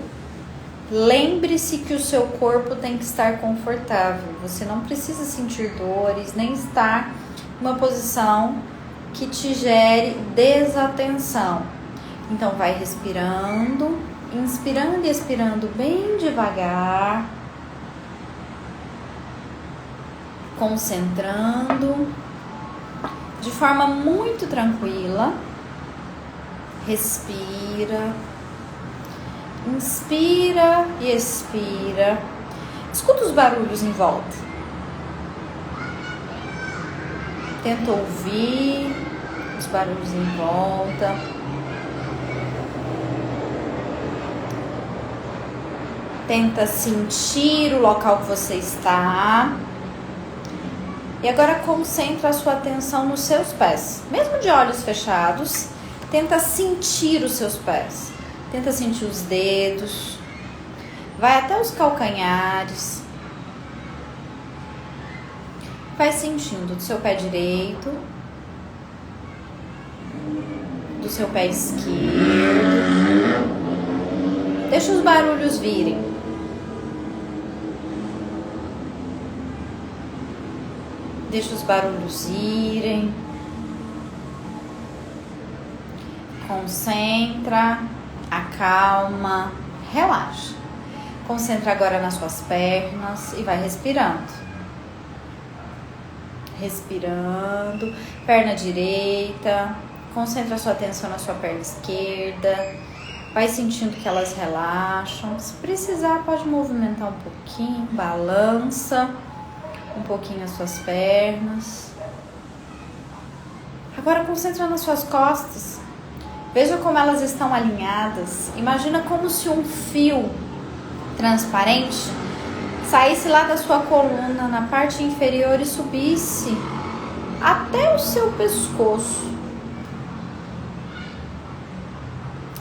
S1: Lembre-se que o seu corpo tem que estar confortável. Você não precisa sentir dores, nem estar numa posição que te gere desatenção. Então, vai respirando, inspirando e expirando bem devagar, concentrando, de forma muito tranquila. Respira, inspira e expira. Escuta os barulhos em volta. Tenta ouvir os barulhos em volta. Tenta sentir o local que você está. E agora concentra a sua atenção nos seus pés. Mesmo de olhos fechados, tenta sentir os seus pés. Tenta sentir os dedos. Vai até os calcanhares. Vai sentindo do seu pé direito, do seu pé esquerdo. Deixa os barulhos virem. Deixa os barulhos irem. Concentra, acalma, relaxa. Concentra agora nas suas pernas e vai respirando. Respirando, perna direita. Concentra a sua atenção na sua perna esquerda. Vai sentindo que elas relaxam. Se precisar, pode movimentar um pouquinho, balança um pouquinho as suas pernas. Agora concentra nas suas costas. Veja como elas estão alinhadas. Imagina como se um fio transparente saísse lá da sua coluna, na parte inferior, e subisse até o seu pescoço.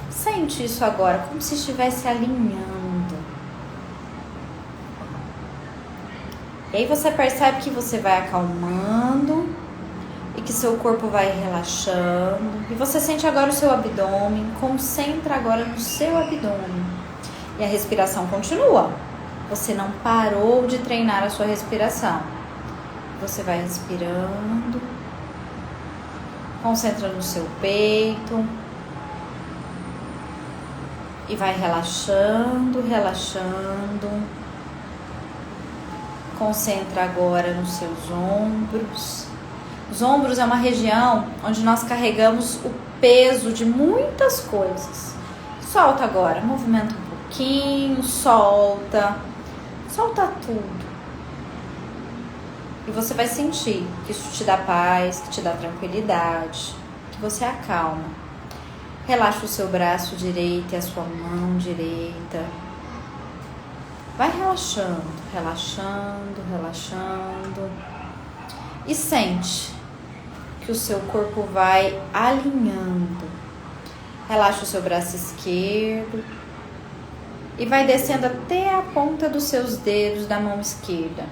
S1: Sente isso agora, como se estivesse alinhando. E aí você percebe que você vai acalmando e que seu corpo vai relaxando. E você sente agora o seu abdômen, concentra agora no seu abdômen. E a respiração continua. Você não parou de treinar a sua respiração. Você vai respirando, concentra no seu peito e vai relaxando, relaxando. Concentra agora nos seus ombros. Os ombros é uma região onde nós carregamos o peso de muitas coisas. Solta agora, movimenta um pouquinho, solta tudo. E você vai sentir que isso te dá paz, que te dá tranquilidade, que você acalma. Relaxa o seu braço direito e a sua mão direita. Vai relaxando, relaxando, relaxando. E sente que o seu corpo vai alinhando. Relaxa o seu braço esquerdo e vai descendo até a ponta dos seus dedos da mão esquerda.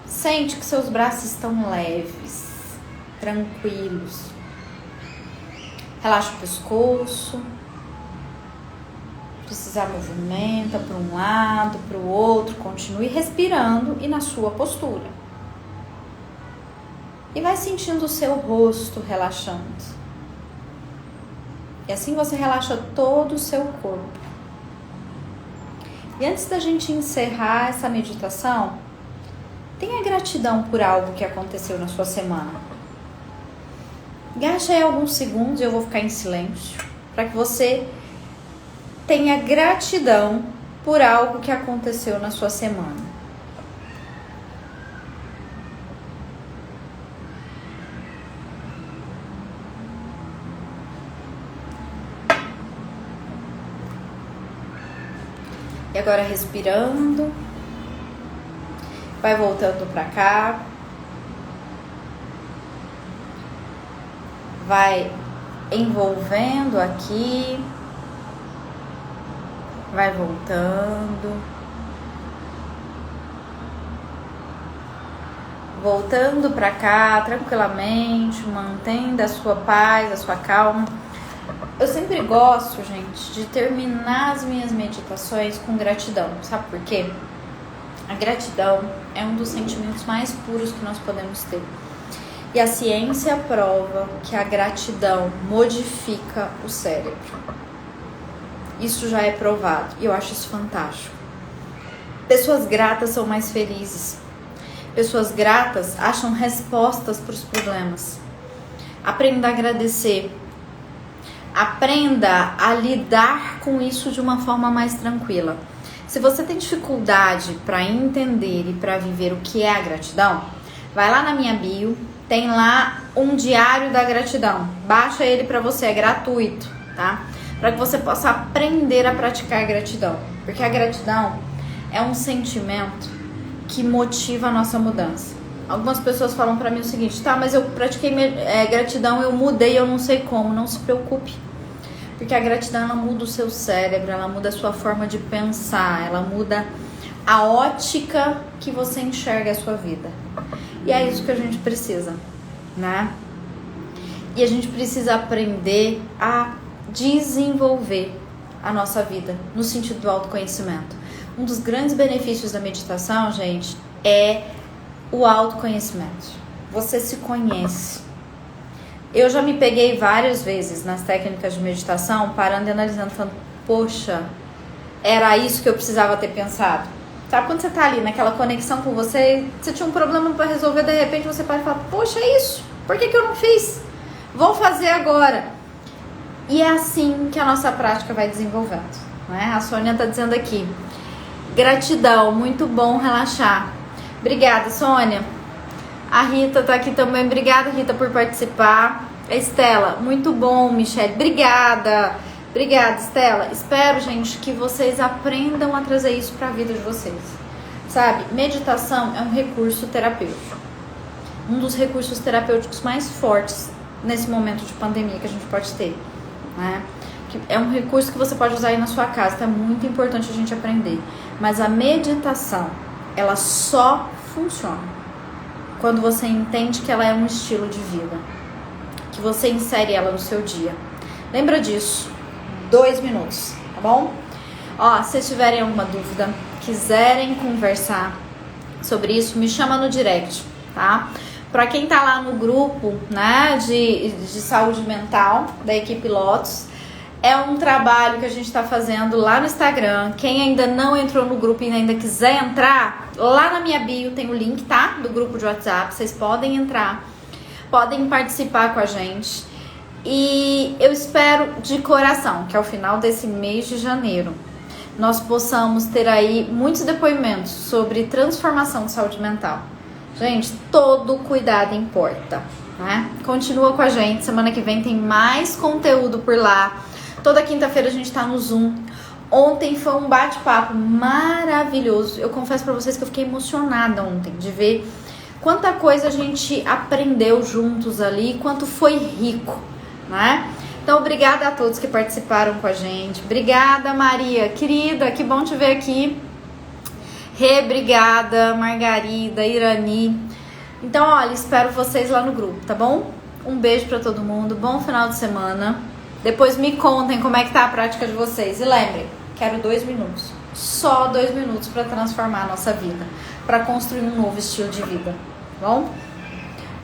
S1: Sente que seus braços estão leves, tranquilos. Relaxa o pescoço. Precisar, movimenta para um lado, para o outro. Continue respirando e na sua postura. E vai sentindo o seu rosto relaxando. E assim você relaxa todo o seu corpo. E antes da gente encerrar essa meditação, tenha gratidão por algo que aconteceu na sua semana. Gaste aí alguns segundos e eu vou ficar em silêncio, para que você tenha gratidão por algo que aconteceu na sua semana. E agora respirando, vai voltando para cá, vai envolvendo aqui, vai voltando para cá tranquilamente, mantendo a sua paz, a sua calma. Eu sempre gosto, gente, de terminar as minhas meditações com gratidão. Sabe por quê? A gratidão é um dos sentimentos mais puros que nós podemos ter. E a ciência prova que a gratidão modifica o cérebro. Isso já é provado e eu acho isso fantástico. Pessoas gratas são mais felizes. Pessoas gratas acham respostas para os problemas. Aprenda a agradecer. Aprenda a lidar com isso de uma forma mais tranquila. Se você tem dificuldade para entender e para viver o que é a gratidão, vai lá na minha bio, tem lá um diário da gratidão. Baixa ele para você, é gratuito, tá? Para que você possa aprender a praticar a gratidão. Porque a gratidão é um sentimento que motiva a nossa mudança. Algumas pessoas falam pra mim o seguinte: tá, mas eu pratiquei gratidão, eu mudei, eu não sei como. Não se preocupe, porque a gratidão, ela muda o seu cérebro, ela muda a sua forma de pensar, ela muda a ótica que você enxerga a sua vida. E é isso que a gente precisa, né? E a gente precisa aprender a desenvolver a nossa vida no sentido do autoconhecimento. Um dos grandes benefícios da meditação, gente, é o autoconhecimento. Você se conhece. Eu já me peguei várias vezes nas técnicas de meditação, parando e analisando, falando: poxa, era isso que eu precisava ter pensado. Sabe quando você tá ali naquela conexão com você, você tinha um problema para resolver, de repente você pode falar: poxa, é isso, por que eu não fiz? Vou fazer agora. E é assim que a nossa prática vai desenvolvendo, né? A Sônia tá dizendo aqui: gratidão, muito bom relaxar. Obrigada, Sônia. A Rita tá aqui também. Obrigada, Rita, por participar. Estela, muito bom, Michelle. Obrigada. Obrigada, Estela. Espero, gente, que vocês aprendam a trazer isso para a vida de vocês. Sabe, meditação é um recurso terapêutico. Um dos recursos terapêuticos mais fortes nesse momento de pandemia que a gente pode ter, né? É um recurso que você pode usar aí na sua casa, então é muito importante a gente aprender. Mas a meditação, ela só funciona quando você entende que ela é um estilo de vida, que você insere ela no seu dia. Lembra disso? 2 minutos, tá bom? Ó, se tiverem alguma dúvida, quiserem conversar sobre isso, me chama no direct, tá? Pra quem tá lá no grupo, né, de saúde mental da equipe Lotus, é um trabalho que a gente tá fazendo lá no Instagram. Quem ainda não entrou no grupo e ainda quiser entrar, lá na minha bio tem o link, tá? Do grupo de WhatsApp, vocês podem entrar, podem participar com a gente. E eu espero de coração que ao final desse mês de janeiro nós possamos ter aí muitos depoimentos sobre transformação de saúde mental. Gente, todo cuidado importa, né? Continua com a gente, semana que vem tem mais conteúdo por lá. Toda quinta-feira a gente tá no Zoom. Ontem foi um bate-papo maravilhoso. Eu confesso pra vocês que eu fiquei emocionada ontem de ver quanta coisa a gente aprendeu juntos ali, quanto foi rico, né? Então, obrigada a todos que participaram com a gente. Obrigada, Maria, querida, que bom te ver aqui. Obrigada, Margarida, Irani. Então, olha, espero vocês lá no grupo, tá bom? Um beijo pra todo mundo, bom final de semana. Depois me contem como é que tá a prática de vocês. E lembrem, quero 2 minutos. Só 2 minutos pra transformar a nossa vida, pra construir um novo estilo de vida, tá bom?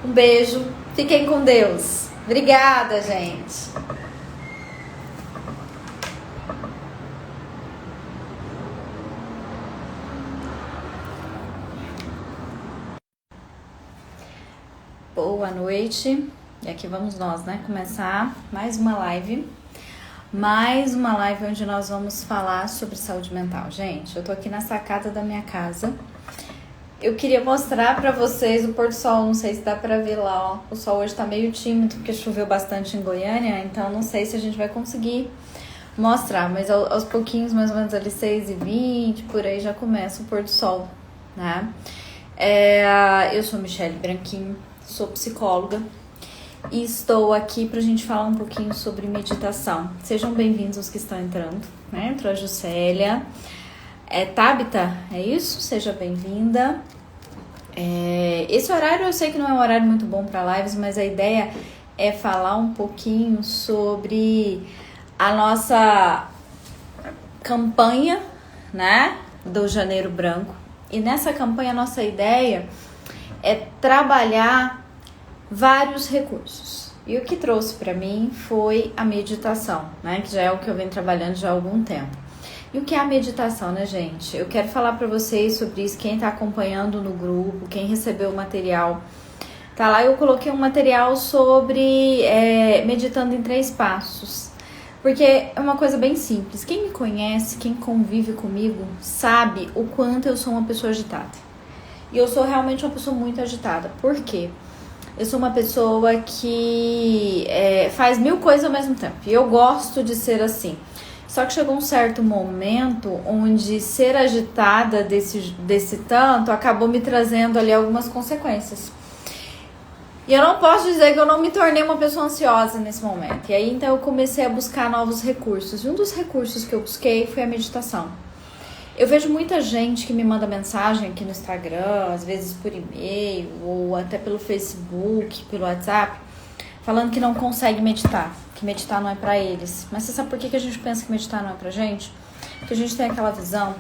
S1: Um beijo, fiquem com Deus. Obrigada, gente. Boa noite. E aqui vamos nós, né? Começar mais uma live. Mais uma live onde nós vamos falar sobre saúde mental. Gente, eu tô aqui na sacada da minha casa. Eu queria mostrar pra vocês o pôr do sol, não sei se dá pra ver lá, ó. O sol hoje tá meio tímido porque choveu bastante em Goiânia, então não sei se a gente vai conseguir mostrar, mas aos pouquinhos, mais ou menos ali 6h20, por aí já começa o pôr do sol, né? Eu sou Michele Branquinho, sou psicóloga e estou aqui pra gente falar um pouquinho sobre meditação. Sejam bem-vindos os que estão entrando, né? Entrou a Juscelia. Tabita, é isso? Seja bem-vinda. Esse horário eu sei que não é um horário muito bom para lives, mas a ideia é falar um pouquinho sobre a nossa campanha, né, do Janeiro Branco. E nessa campanha a nossa ideia é trabalhar vários recursos. E o que trouxe para mim foi a meditação, né, que já é o que eu venho trabalhando já há algum tempo. E o que é a meditação, né, gente? Eu quero falar pra vocês sobre isso, quem tá acompanhando no grupo, quem recebeu o material. Tá lá, eu coloquei um material sobre meditando em 3 passos. Porque é uma coisa bem simples. Quem me conhece, quem convive comigo, sabe o quanto eu sou uma pessoa agitada. E eu sou realmente uma pessoa muito agitada. Por quê? Eu sou uma pessoa que faz 1000 coisas ao mesmo tempo. E eu gosto de ser assim. Só que chegou um certo momento onde ser agitada desse tanto acabou me trazendo ali algumas consequências. E eu não posso dizer que eu não me tornei uma pessoa ansiosa nesse momento. E aí então eu comecei a buscar novos recursos. E um dos recursos que eu busquei foi a meditação. Eu vejo muita gente que me manda mensagem aqui no Instagram, às vezes por e-mail ou até pelo Facebook, pelo WhatsApp, falando que não consegue meditar, que meditar não é pra eles. Mas você sabe por que a gente pensa que meditar não é pra gente? Porque a gente tem aquela visão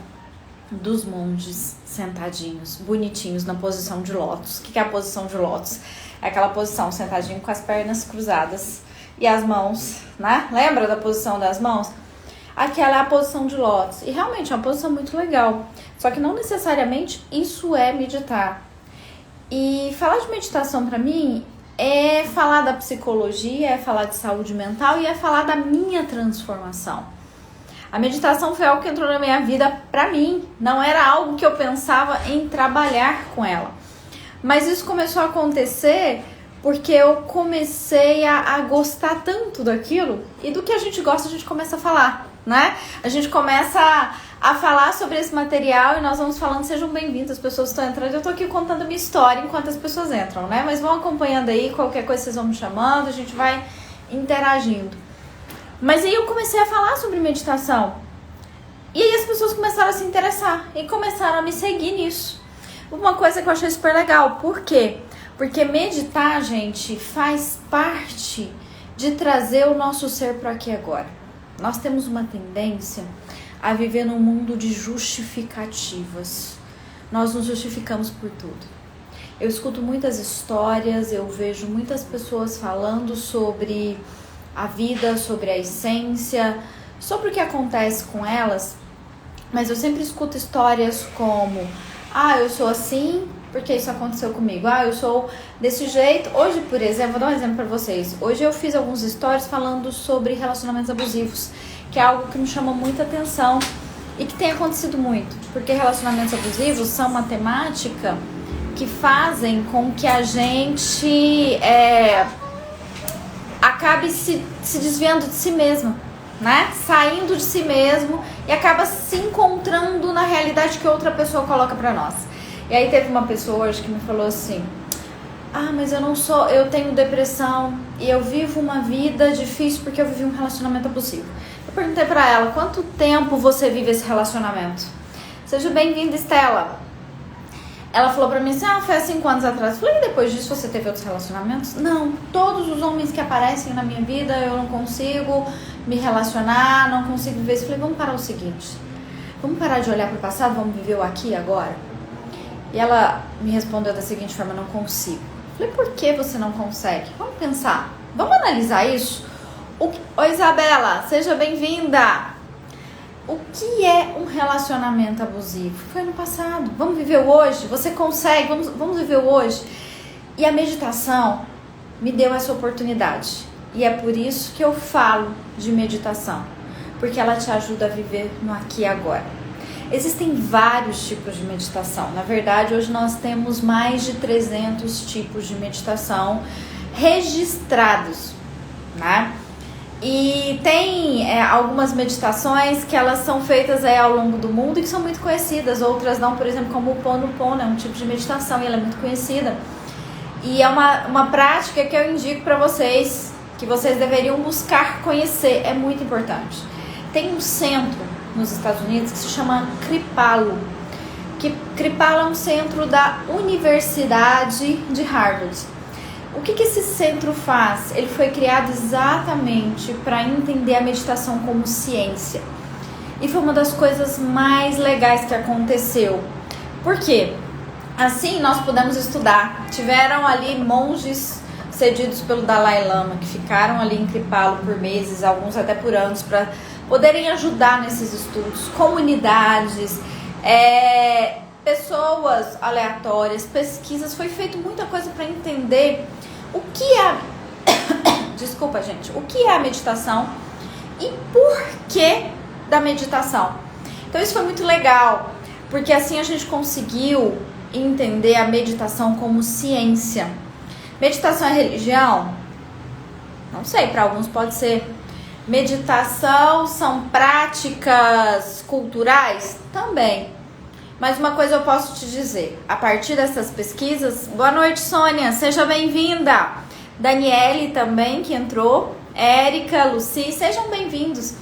S1: dos monges sentadinhos, bonitinhos, na posição de lótus. O que é a posição de lótus? É aquela posição sentadinho com as pernas cruzadas e as mãos, né? Lembra da posição das mãos? Aquela é a posição de lótus. E realmente é uma posição muito legal. Só que não necessariamente isso é meditar. E falar de meditação pra mim é falar da psicologia, é falar de saúde mental e é falar da minha transformação. A meditação foi algo que entrou na minha vida pra mim. Não era algo que eu pensava em trabalhar com ela. Mas isso começou a acontecer porque eu comecei a gostar tanto daquilo, e do que a gente gosta a gente começa a falar, né? A gente começa a falar sobre esse material e nós vamos falando. Sejam bem-vindos, as pessoas estão entrando, eu tô aqui contando a minha história enquanto as pessoas entram, né? Mas vão acompanhando aí, qualquer coisa vocês vão me chamando, a gente vai interagindo. Mas aí eu comecei a falar sobre meditação, e aí as pessoas começaram a se interessar e começaram a me seguir nisso. Uma coisa que eu achei super legal, por quê? Porque meditar, gente, faz parte de trazer o nosso ser para aqui e agora. Nós temos uma tendência a viver num mundo de justificativas. Nós nos justificamos por tudo. Eu escuto muitas histórias, eu vejo muitas pessoas falando sobre a vida, sobre a essência, sobre o que acontece com elas, mas eu sempre escuto histórias como: eu sou assim porque isso aconteceu comigo, eu sou desse jeito. Hoje, por exemplo, vou dar um exemplo pra vocês. Hoje eu fiz alguns stories falando sobre relacionamentos abusivos, que é algo que me chama muita atenção e que tem acontecido muito, porque relacionamentos abusivos são uma temática que fazem com que a gente acabe se desviando de si mesmo, né? Saindo de si mesmo e acaba se encontrando na realidade que outra pessoa coloca pra nós. E aí teve uma pessoa hoje que me falou assim: mas eu tenho depressão e eu vivo uma vida difícil porque eu vivi um relacionamento abusivo. Eu perguntei pra ela: quanto tempo você vive esse relacionamento? Seja bem-vinda, Estela. Ela falou pra mim assim: foi há 5 anos atrás. Eu falei: e depois disso você teve outros relacionamentos? Não, todos os homens que aparecem na minha vida eu não consigo me relacionar, não consigo viver isso. Eu falei: vamos parar o seguinte, vamos parar de olhar pro passado, vamos viver o aqui e agora? E ela me respondeu da seguinte forma: não consigo. Eu falei: por que você não consegue? Vamos pensar, vamos analisar isso. Oi, Isabela, seja bem-vinda. O que é um relacionamento abusivo? Foi no passado. Vamos viver o hoje? Você consegue? Vamos viver o hoje? E a meditação me deu essa oportunidade. E é por isso que eu falo de meditação, porque ela te ajuda a viver no aqui e agora. Existem vários tipos de meditação. Na verdade, hoje nós temos mais de 300 tipos de meditação registrados, né? E tem algumas meditações que elas são feitas ao longo do mundo e que são muito conhecidas. Outras não, por exemplo, como o Ho'oponopono, é um tipo de meditação e ela é muito conhecida. E é uma prática que eu indico para vocês, que vocês deveriam buscar conhecer, é muito importante. Tem um centro nos Estados Unidos que se chama Kripalu. Kripalu é um centro da Universidade de Harvard. O que esse centro faz? Ele foi criado exatamente para entender a meditação como ciência. E foi uma das coisas mais legais que aconteceu. Por quê? Assim nós pudemos estudar. Tiveram ali monges cedidos pelo Dalai Lama, que ficaram ali em Kripalu por meses, alguns até por anos, para poderem ajudar nesses estudos. Comunidades, pessoas aleatórias, pesquisas. Foi feito muita coisa para entender o que é desculpa, gente, o que é a meditação e por que da meditação. Então isso foi muito legal, porque assim a gente conseguiu entender a meditação como ciência. Meditação é religião? Não sei, para alguns pode ser. Meditação são práticas culturais? Também. Mas uma coisa eu posso te dizer, a partir dessas pesquisas... Boa noite, Sônia, seja bem-vinda. Daniele também, que entrou. Érica, Luci, sejam bem-vindos.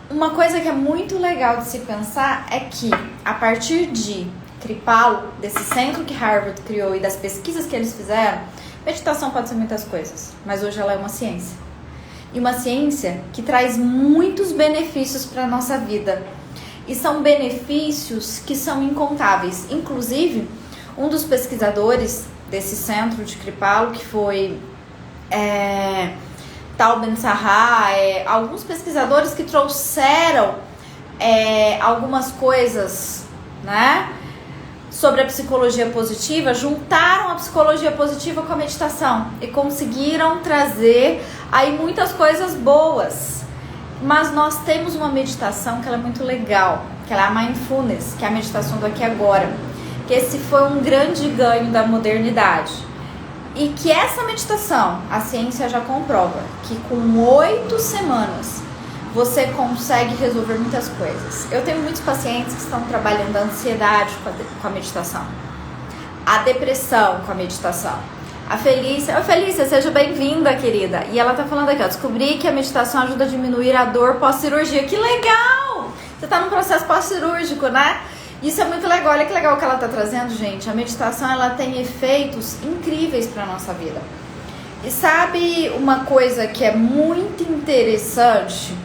S1: Uma coisa que é muito legal de se pensar é que, a partir de Kripalu, desse centro que Harvard criou e das pesquisas que eles fizeram, meditação pode ser muitas coisas, mas hoje ela é uma ciência. E uma ciência que traz muitos benefícios para a nossa vida. E são benefícios que são incontáveis. Inclusive, um dos pesquisadores desse centro de Kripalu, que foi Tal Ben-Sahar, alguns pesquisadores que trouxeram algumas coisas, né, sobre a psicologia positiva, juntaram a psicologia positiva com a meditação e conseguiram trazer aí muitas coisas boas. Mas nós temos uma meditação que ela é muito legal, que ela é a Mindfulness, que é a meditação do aqui e agora, que esse foi um grande ganho da modernidade. E que essa meditação, a ciência já comprova que com 8 semanas você consegue resolver muitas coisas. Eu tenho muitos pacientes que estão trabalhando a ansiedade com a meditação, a depressão com a meditação. A Felícia, Felícia, seja bem-vinda, querida. E ela tá falando aqui, ó, descobri que a meditação ajuda a diminuir a dor pós-cirurgia. Que legal! Você tá num processo pós-cirúrgico, né? Isso é muito legal, olha que legal que ela tá trazendo, gente. A meditação, ela tem efeitos incríveis pra nossa vida. E sabe uma coisa que é muito interessante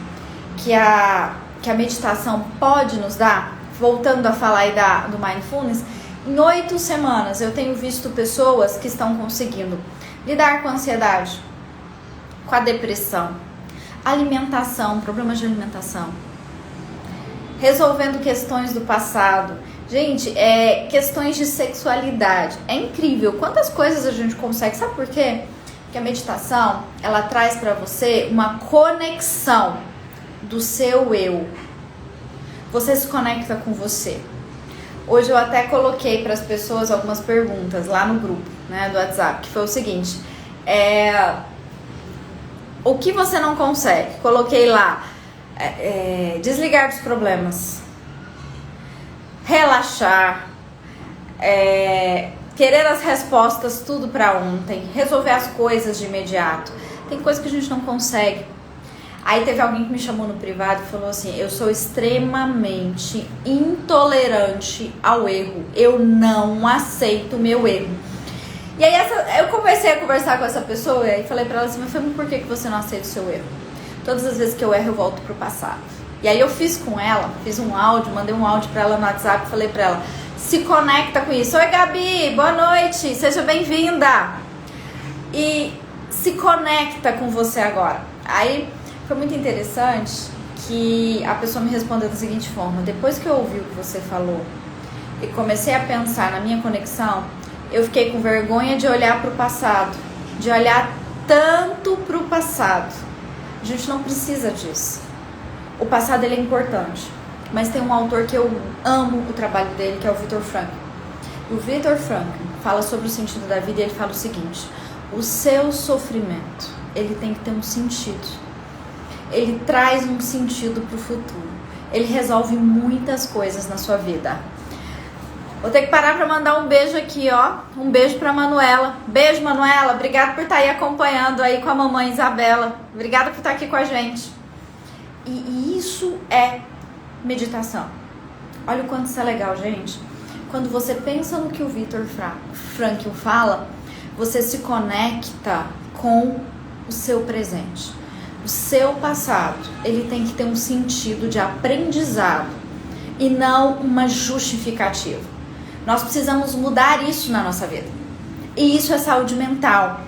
S1: que a meditação pode nos dar? Voltando a falar aí do Mindfulness, em 8 semanas eu tenho visto pessoas que estão conseguindo lidar com a ansiedade, com a depressão, alimentação, problemas de alimentação, resolvendo questões do passado. Gente, questões de sexualidade. É incrível quantas coisas a gente consegue. Sabe por quê? Porque a meditação, ela traz pra você uma conexão do seu eu. Você se conecta com você. Hoje eu até coloquei para as pessoas algumas perguntas lá no grupo, né, do WhatsApp, que foi o seguinte: o que você não consegue? Coloquei lá, desligar dos problemas, relaxar, querer as respostas tudo para ontem, resolver as coisas de imediato. Tem coisa que a gente não consegue. Aí teve alguém que me chamou no privado e falou assim: eu sou extremamente intolerante ao erro, eu não aceito o meu erro. E aí eu comecei a conversar com essa pessoa e falei pra ela assim: mas por que você não aceita o seu erro? Todas as vezes que eu erro eu volto pro passado. E aí eu fiz um áudio, mandei um áudio pra ela no WhatsApp, falei pra ela: se conecta com isso. Oi, Gabi, boa noite, seja bem-vinda. E se conecta com você agora. Aí foi muito interessante que a pessoa me respondeu da seguinte forma: depois que eu ouvi o que você falou e comecei a pensar na minha conexão, eu fiquei com vergonha de olhar para o passado, de olhar tanto para o passado. A gente não precisa disso. O passado, ele é importante, mas tem um autor que eu amo o trabalho dele, que é o Viktor Frankl. O Viktor Frankl fala sobre o sentido da vida e ele fala o seguinte: o seu sofrimento, ele tem que ter um sentido. Ele traz um sentido pro futuro. Ele resolve muitas coisas na sua vida. Vou ter que parar para mandar um beijo aqui, ó. Um beijo pra Manuela. Beijo, Manuela. Obrigada por estar aí acompanhando aí com a mamãe Isabela. Obrigada por estar aqui com a gente. E isso é meditação. Olha o quanto isso é legal, gente. Quando você pensa no que o Viktor Frankl fala, você se conecta com o seu presente. O seu passado, ele tem que ter um sentido de aprendizado e não uma justificativa. Nós precisamos mudar isso na nossa vida. E isso é saúde mental.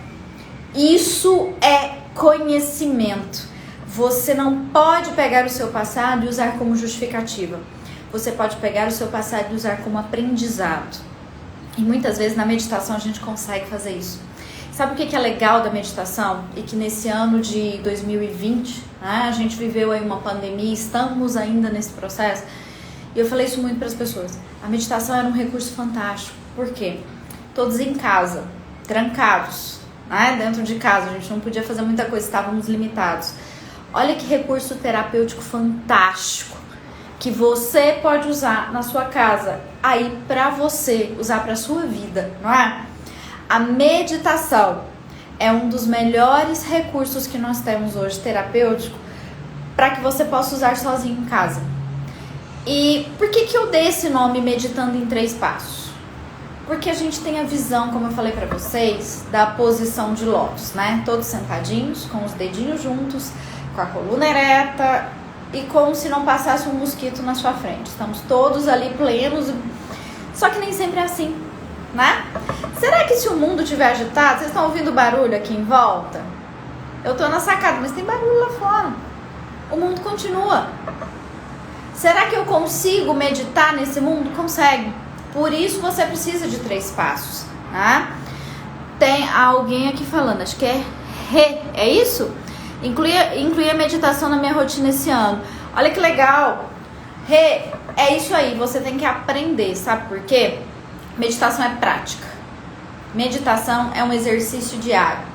S1: Isso é conhecimento. Você não pode pegar o seu passado e usar como justificativa. Você pode pegar o seu passado e usar como aprendizado. E muitas vezes na meditação a gente consegue fazer isso. Sabe o que é legal da meditação? E que nesse ano de 2020, né, a gente viveu aí uma pandemia, estamos ainda nesse processo. E eu falei isso muito para as pessoas. A meditação era um recurso fantástico. Por quê? Todos em casa, trancados, né, dentro de casa. A gente não podia fazer muita coisa, estávamos limitados. Olha que recurso terapêutico fantástico que você pode usar na sua casa, aí para você, usar para sua vida, não é? A meditação é um dos melhores recursos que nós temos hoje, terapêutico, para que você possa usar sozinho em casa. E por que eu dei esse nome Meditando em 3 Passos? Porque a gente tem a visão, como eu falei para vocês, da posição de lótus, né? Todos sentadinhos, com os dedinhos juntos, com a coluna ereta e como se não passasse um mosquito na sua frente. Estamos todos ali plenos, só que nem sempre é assim, né? Será que se o mundo estiver agitado, vocês estão ouvindo barulho aqui em volta? Eu tô na sacada, mas tem barulho lá fora. O mundo continua. Será que eu consigo meditar nesse mundo? Consegue. Por isso você precisa de 3 passos, tá? Tem alguém aqui falando, acho que é isso? Incluir a meditação na minha rotina esse ano. Olha que legal. É isso aí, você tem que aprender, sabe por quê? Meditação é prática. Meditação é um exercício diário.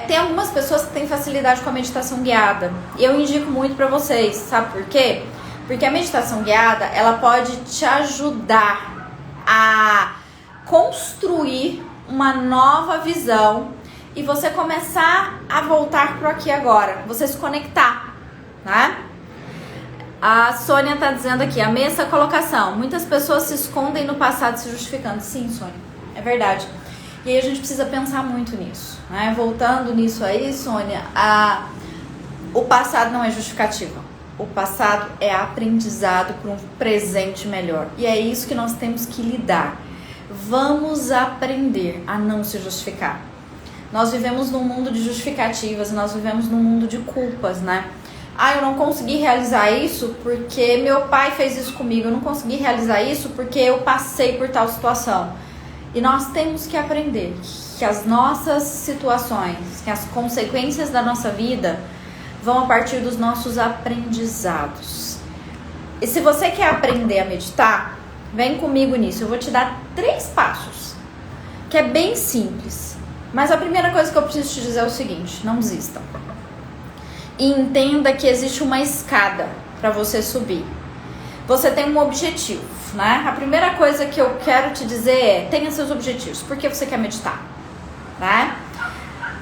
S1: Tem algumas pessoas que têm facilidade com a meditação guiada. E eu indico muito para vocês, sabe por quê? Porque a meditação guiada, ela pode te ajudar a construir uma nova visão e você começar a voltar pro aqui e agora, você se conectar, né? A Sônia tá dizendo aqui, amei essa colocação. Muitas pessoas se escondem no passado se justificando. Sim, Sônia, é verdade. E aí a gente precisa pensar muito nisso, né? Voltando nisso aí, Sônia, o passado não é justificativa. O passado é aprendizado para um presente melhor. E é isso que nós temos que lidar. Vamos aprender a não se justificar. Nós vivemos num mundo de justificativas, nós vivemos num mundo de culpas, né? Eu não consegui realizar isso porque meu pai fez isso comigo. Eu não consegui realizar isso porque eu passei por tal situação. E nós temos que aprender que as nossas situações, que as consequências da nossa vida vão a partir dos nossos aprendizados. E se você quer aprender a meditar, vem comigo nisso. Eu vou te dar 3 passos, que é bem simples. Mas a primeira coisa que eu preciso te dizer é o seguinte, não desista. E entenda que existe uma escada para você subir. Você tem um objetivo, né? A primeira coisa que eu quero te dizer é, tenha seus objetivos. Por que você quer meditar? Né?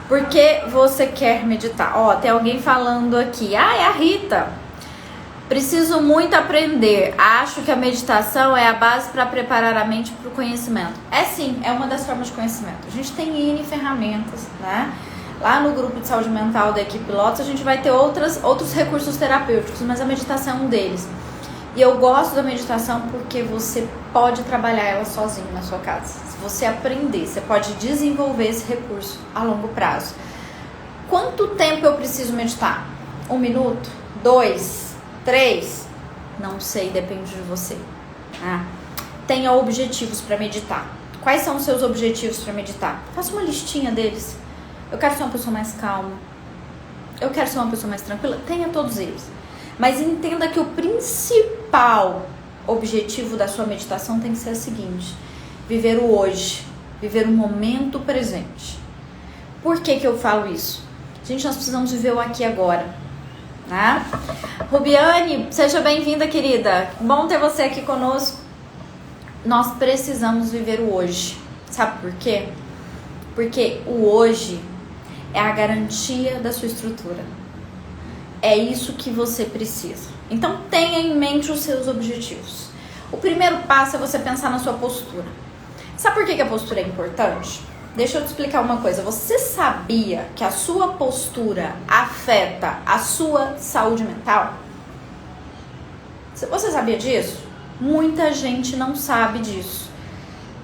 S1: Por que você quer meditar? Tem alguém falando aqui. É a Rita. Preciso muito aprender. Acho que a meditação é a base para preparar a mente para o conhecimento. Sim, é uma das formas de conhecimento. A gente tem N ferramentas, né? Lá no grupo de saúde mental da equipe Lotus, a gente vai ter outros recursos terapêuticos, mas a meditação é um deles. E eu gosto da meditação porque você pode trabalhar ela sozinho na sua casa. Se você aprender, você pode desenvolver esse recurso a longo prazo. Quanto tempo eu preciso meditar? 1 minuto? 2? 3? Não sei, depende de você. Tenha objetivos para meditar. Quais são os seus objetivos para meditar? Faça uma listinha deles. Eu quero ser uma pessoa mais calma. Eu quero ser uma pessoa mais tranquila. Tenha todos eles. Mas entenda que o principal objetivo da sua meditação tem que ser o seguinte: viver o hoje. Viver o momento presente. Por que eu falo isso? Gente, nós precisamos viver o aqui e agora. Né? Rubiane, seja bem-vinda, querida. Bom ter você aqui conosco. Nós precisamos viver o hoje. Sabe por quê? Porque o hoje é a garantia da sua estrutura. É isso que você precisa. Então tenha em mente os seus objetivos. O primeiro passo é você pensar na sua postura. Sabe por que a postura é importante? Deixa eu te explicar uma coisa. Você sabia que a sua postura afeta a sua saúde mental? Você sabia disso? Muita gente não sabe disso.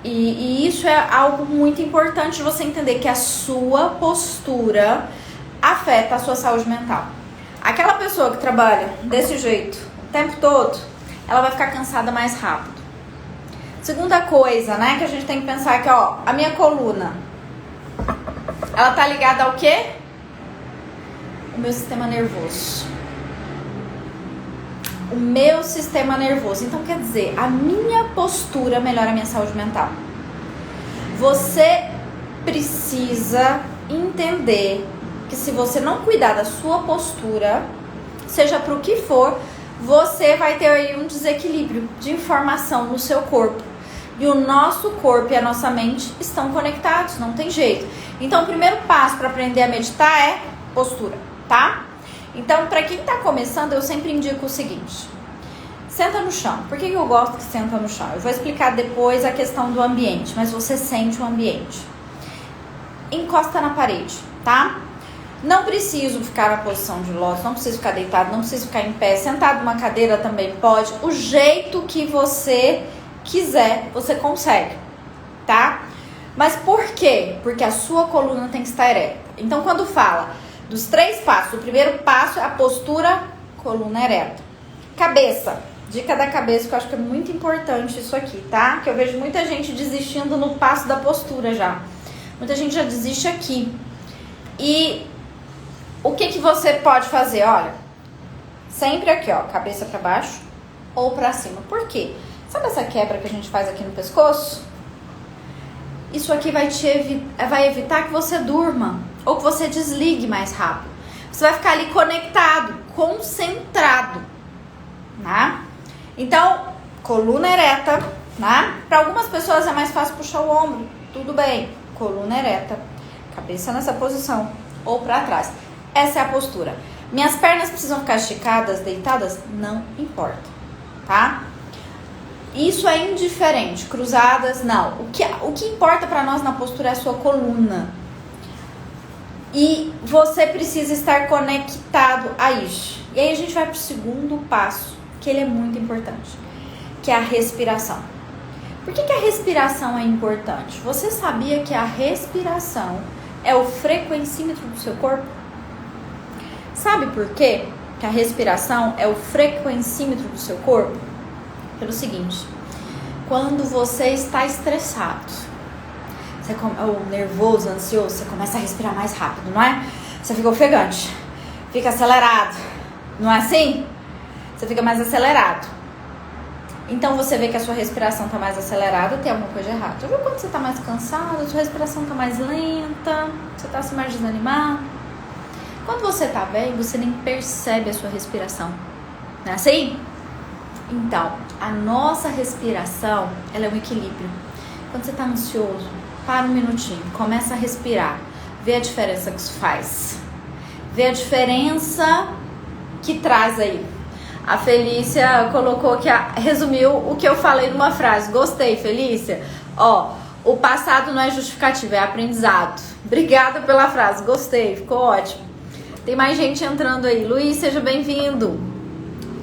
S1: E isso é algo muito importante de você entender, que a sua postura afeta a sua saúde mental. Aquela pessoa que trabalha desse jeito o tempo todo, ela vai ficar cansada mais rápido. Segunda coisa, né, que a gente tem que pensar aqui, a minha coluna, ela tá ligada ao quê? O meu sistema nervoso. O meu sistema nervoso. Então, quer dizer, a minha postura melhora a minha saúde mental. Você precisa entender que se você não cuidar da sua postura, seja para o que for, você vai ter aí um desequilíbrio de informação no seu corpo. E o nosso corpo e a nossa mente estão conectados, não tem jeito. Então, o primeiro passo para aprender a meditar é postura, tá? Então, para quem está começando, eu sempre indico o seguinte: senta no chão. Por que eu gosto que senta no chão? Eu vou explicar depois a questão do ambiente, mas você sente o ambiente. Encosta na parede, tá? Não preciso ficar na posição de lótus, não preciso ficar deitado, não preciso ficar em pé. Sentado numa cadeira também pode. O jeito que você quiser, você consegue, tá? Mas por quê? Porque a sua coluna tem que estar ereta. Então, quando fala dos 3 passos, o primeiro passo é a postura, coluna ereta. Cabeça. Dica da cabeça, que eu acho que é muito importante isso aqui, tá? Que eu vejo muita gente desistindo no passo da postura já. Muita gente já desiste aqui. E o que você pode fazer? Olha, sempre aqui, cabeça pra baixo ou pra cima. Por quê? Sabe essa quebra que a gente faz aqui no pescoço? isso aqui vai evitar que você durma ou que você desligue mais rápido. Você vai ficar ali conectado, concentrado, né? Então, coluna ereta, né? Para algumas pessoas é mais fácil puxar o ombro, tudo bem. Coluna ereta, cabeça nessa posição ou para trás. Essa é a postura. Minhas pernas precisam ficar esticadas, deitadas? Não importa, tá? Isso é indiferente. Cruzadas, não. O que importa para nós na postura é a sua coluna. E você precisa estar conectado a isso. E aí a gente vai para o segundo passo, que ele é muito importante, que é a respiração. Por que a respiração é importante? Você sabia que a respiração é o frequencímetro do seu corpo? Sabe por quê que a respiração é o frequencímetro do seu corpo? Pelo seguinte, quando você está estressado, ou nervoso, ansioso, você começa a respirar mais rápido, não é? Você fica ofegante, fica acelerado, não é assim? Você fica mais acelerado. Então você vê que a sua respiração está mais acelerada, tem alguma coisa errada. Já viu quando você está mais cansado, a sua respiração está mais lenta, você está assim mais desanimado? Quando você está bem, você nem percebe a sua respiração, não é assim? Então, a nossa respiração, ela é um equilíbrio. Quando você está ansioso, para um minutinho, começa a respirar, vê a diferença que isso faz, vê a diferença que traz aí. A Felícia colocou que resumiu o que eu falei numa frase. Gostei, Felícia. O passado não é justificativo, é aprendizado. Obrigada pela frase, gostei, ficou ótimo. Tem mais gente entrando aí. Luiz, seja bem-vindo.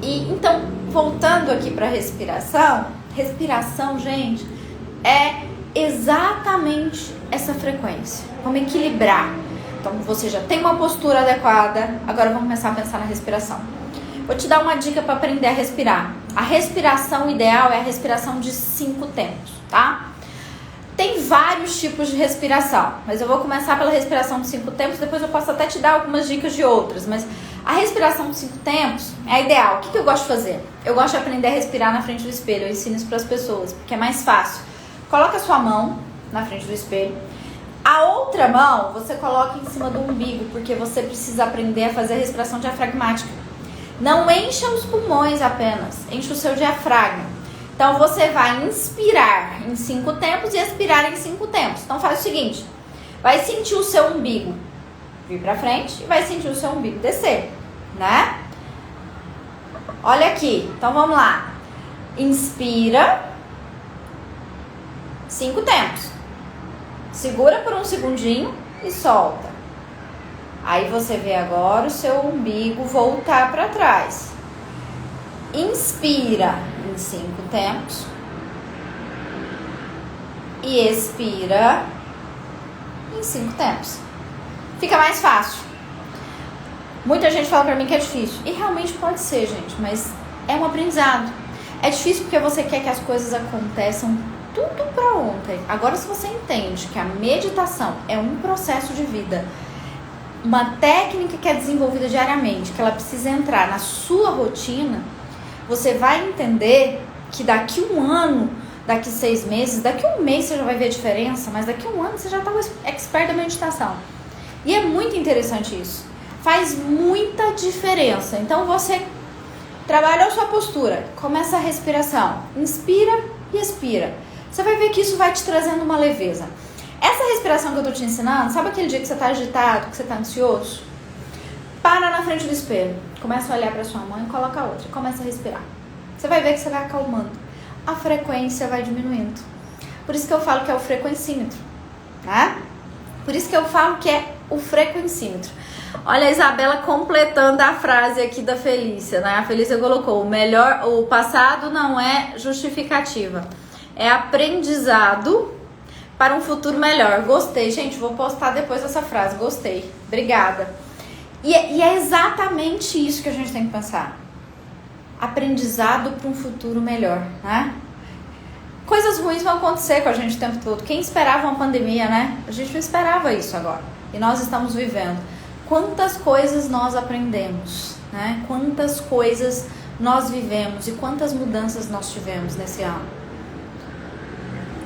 S1: E então, voltando aqui para respiração, gente, é exatamente essa frequência. Vamos equilibrar. Então, você já tem uma postura adequada, agora vamos começar a pensar na respiração. Vou te dar uma dica para aprender a respirar. A respiração ideal é a respiração de 5 tempos, tá? Tem vários tipos de respiração, mas eu vou começar pela respiração de 5 tempos, depois eu posso até te dar algumas dicas de outras, mas a respiração de 5 tempos é a ideal. O que eu gosto de fazer? Eu gosto de aprender a respirar na frente do espelho, eu ensino isso para as pessoas, porque é mais fácil. Coloca a sua mão na frente do espelho, a outra mão você coloca em cima do umbigo, porque você precisa aprender a fazer a respiração diafragmática. Não encha os pulmões apenas, enche o seu diafragma. Então você vai inspirar em 5 tempos e expirar em 5 tempos. Então faz o seguinte, vai sentir o seu umbigo vir pra frente e vai sentir o seu umbigo descer, né? Olha aqui, então vamos lá. Inspira, 5 tempos. Segura por um segundinho e solta. Aí você vê agora o seu umbigo voltar para trás. Inspira em 5 tempos. E expira em 5 tempos. Fica mais fácil. Muita gente fala pra mim que é difícil. E realmente pode ser, gente, mas é um aprendizado. É difícil porque você quer que as coisas aconteçam tudo pra ontem. Agora, se você entende que a meditação é um processo de vida, uma técnica que é desenvolvida diariamente, que ela precisa entrar na sua rotina, você vai entender que daqui 1 ano, daqui 6 meses, daqui 1 mês você já vai ver a diferença, mas daqui 1 ano você já está um expert da meditação. E é muito interessante isso. Faz muita diferença. Então você trabalha a sua postura, começa a respiração, inspira e expira. Você vai ver que isso vai te trazendo uma leveza. Essa respiração que eu tô te ensinando, sabe aquele dia que você tá agitado, que você tá ansioso? Para na frente do espelho, começa a olhar pra sua mão e coloca a outra, começa a respirar. Você vai ver que você vai acalmando, a frequência vai diminuindo. Por isso que eu falo que é o frequencímetro, né? Por isso que eu falo que é o frequencímetro. Olha a Isabela completando a frase aqui da Felícia, né? A Felícia colocou, o passado não é justificativa, é aprendizado para um futuro melhor. Gostei, gente, vou postar depois essa frase, gostei, obrigada. E é exatamente isso que a gente tem que pensar. Aprendizado para um futuro melhor, né? Coisas ruins vão acontecer com a gente o tempo todo. Quem esperava uma pandemia, né? A gente não esperava isso agora. E nós estamos vivendo. Quantas coisas nós aprendemos, né? Quantas coisas nós vivemos e quantas mudanças nós tivemos nesse ano.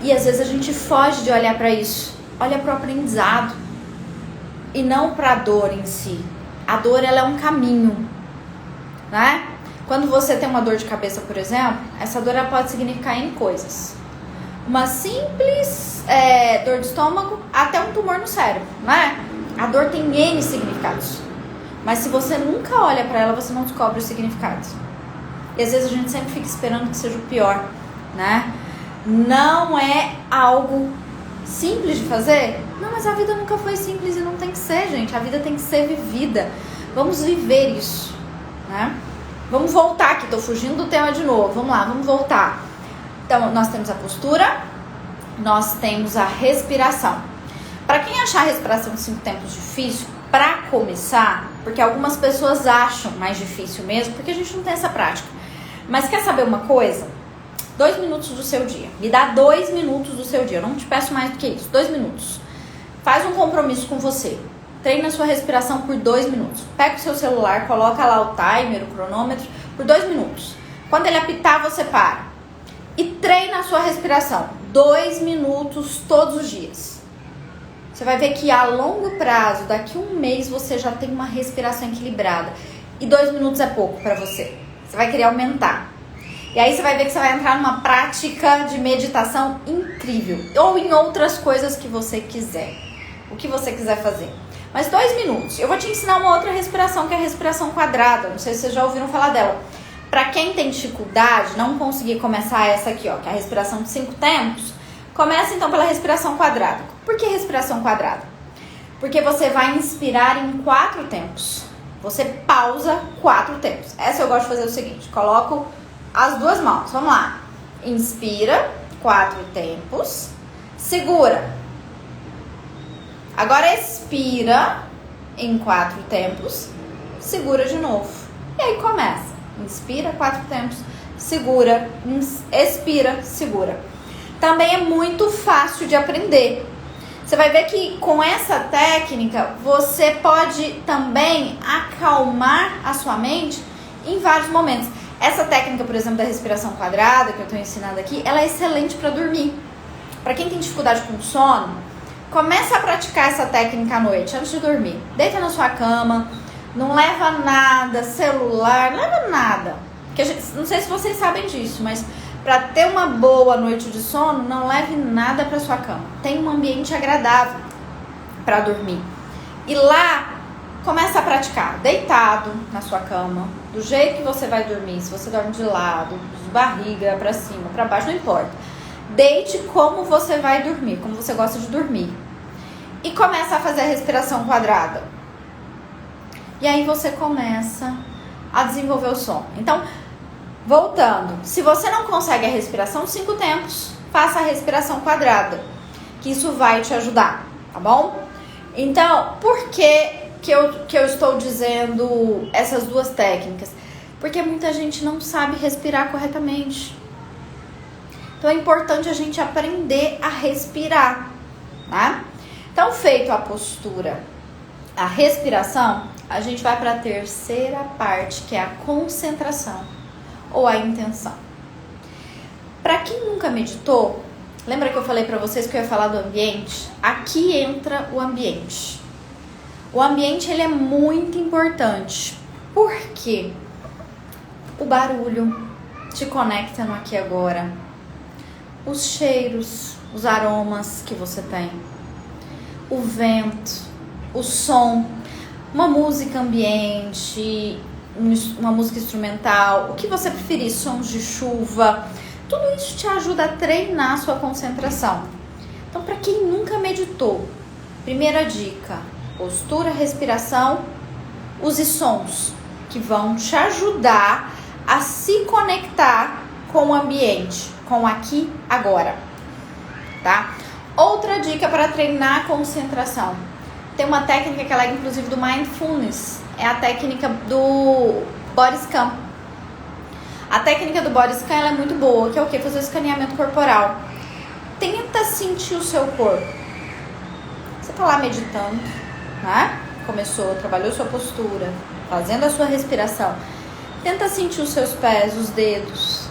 S1: E às vezes a gente foge de olhar para isso, olha para o aprendizado e não para a dor em si. A dor, ela é um caminho, né? Quando você tem uma dor de cabeça, por exemplo, essa dor ela pode significar em coisas. Uma simples dor de estômago até um tumor no cérebro, né? A dor tem N significados. Mas se você nunca olha para ela, você não descobre os significados. E às vezes a gente sempre fica esperando que seja o pior, né? Não é algo simples de fazer? Não, mas a vida nunca foi simples e não tem que ser, gente. A vida tem que ser vivida. Vamos viver isso, né? Vamos voltar aqui, tô fugindo do tema de novo. Vamos lá, vamos voltar. Então, nós temos a postura, nós temos a respiração. Para quem achar a respiração de 5 tempos difícil, para começar, porque algumas pessoas acham mais difícil mesmo, porque a gente não tem essa prática. Mas quer saber uma coisa? 2 minutos do seu dia. Me dá 2 minutos do seu dia. Eu não te peço mais do que isso. 2 minutos. Faz um compromisso com você. Treina a sua respiração por 2 minutos. Pega o seu celular, coloca lá o timer, o cronômetro, por 2 minutos. Quando ele apitar, você para. E treina a sua respiração. 2 minutos todos os dias. Você vai ver que a longo prazo, daqui a um mês, você já tem uma respiração equilibrada. E 2 minutos é pouco para você. Você vai querer aumentar. E aí você vai ver que você vai entrar numa prática de meditação incrível. Ou em outras coisas que você quiser. O que você quiser fazer. Mas 2 minutos. Eu vou te ensinar uma outra respiração, que é a respiração quadrada. Não sei se vocês já ouviram falar dela. Para quem tem dificuldade, não conseguir começar essa aqui, ó, que é a respiração de 5 tempos, começa então pela respiração quadrada. Por que respiração quadrada? Porque você vai inspirar em 4 tempos. Você pausa 4 tempos. Essa eu gosto de fazer o seguinte, coloco as 2 mãos. Vamos lá. Inspira, 4 tempos. Segura. Agora expira em 4 tempos. Segura de novo. E aí começa. Inspira, 4 tempos. Segura. Expira, segura. Também é muito fácil de aprender. Você vai ver que com essa técnica você pode também acalmar a sua mente em vários momentos. Essa técnica, por exemplo, da respiração quadrada que eu estou ensinando aqui, ela é excelente para dormir. Para quem tem dificuldade com sono, começa a praticar essa técnica à noite, antes de dormir. Deita na sua cama, não leva nada, celular, não leva nada. Não sei se vocês sabem disso, mas para ter uma boa noite de sono, não leve nada para sua cama. Tenha um ambiente agradável para dormir. E lá, começa a praticar, deitado na sua cama, do jeito que você vai dormir. Se você dorme de lado, de barriga para cima, para baixo, não importa. Deite como você vai dormir, como você gosta de dormir. E começa a fazer a respiração quadrada. E aí você começa a desenvolver o sono. Então, voltando, se você não consegue a respiração 5 tempos, faça a respiração quadrada, que isso vai te ajudar, tá bom? Então, por que eu estou dizendo essas 2 técnicas? Porque muita gente não sabe respirar corretamente. Então é importante a gente aprender a respirar, tá? Então, feito a postura, a respiração, a gente vai para a terceira parte, que é a concentração ou a intenção. Para quem nunca meditou, lembra que eu falei para vocês que eu ia falar do ambiente? Aqui entra o ambiente. O ambiente, ele é muito importante. Por quê? O barulho te conecta no aqui e agora. Os cheiros, os aromas que você tem. O vento, o som, uma música ambiente, uma música instrumental, o que você preferir, sons de chuva, tudo isso te ajuda a treinar a sua concentração. Então, para quem nunca meditou, primeira dica, postura, respiração, use sons que vão te ajudar a se conectar com o ambiente, com aqui, agora, tá? Outra dica para treinar a concentração. Tem uma técnica que ela é inclusive do Mindfulness. É a técnica do Body Scan. A técnica do Body Scan ela é muito boa, que é o quê? Fazer o escaneamento corporal. Tenta sentir o seu corpo. Você tá lá meditando, né? Começou, trabalhou sua postura, fazendo a sua respiração. Tenta sentir os seus pés, os dedos.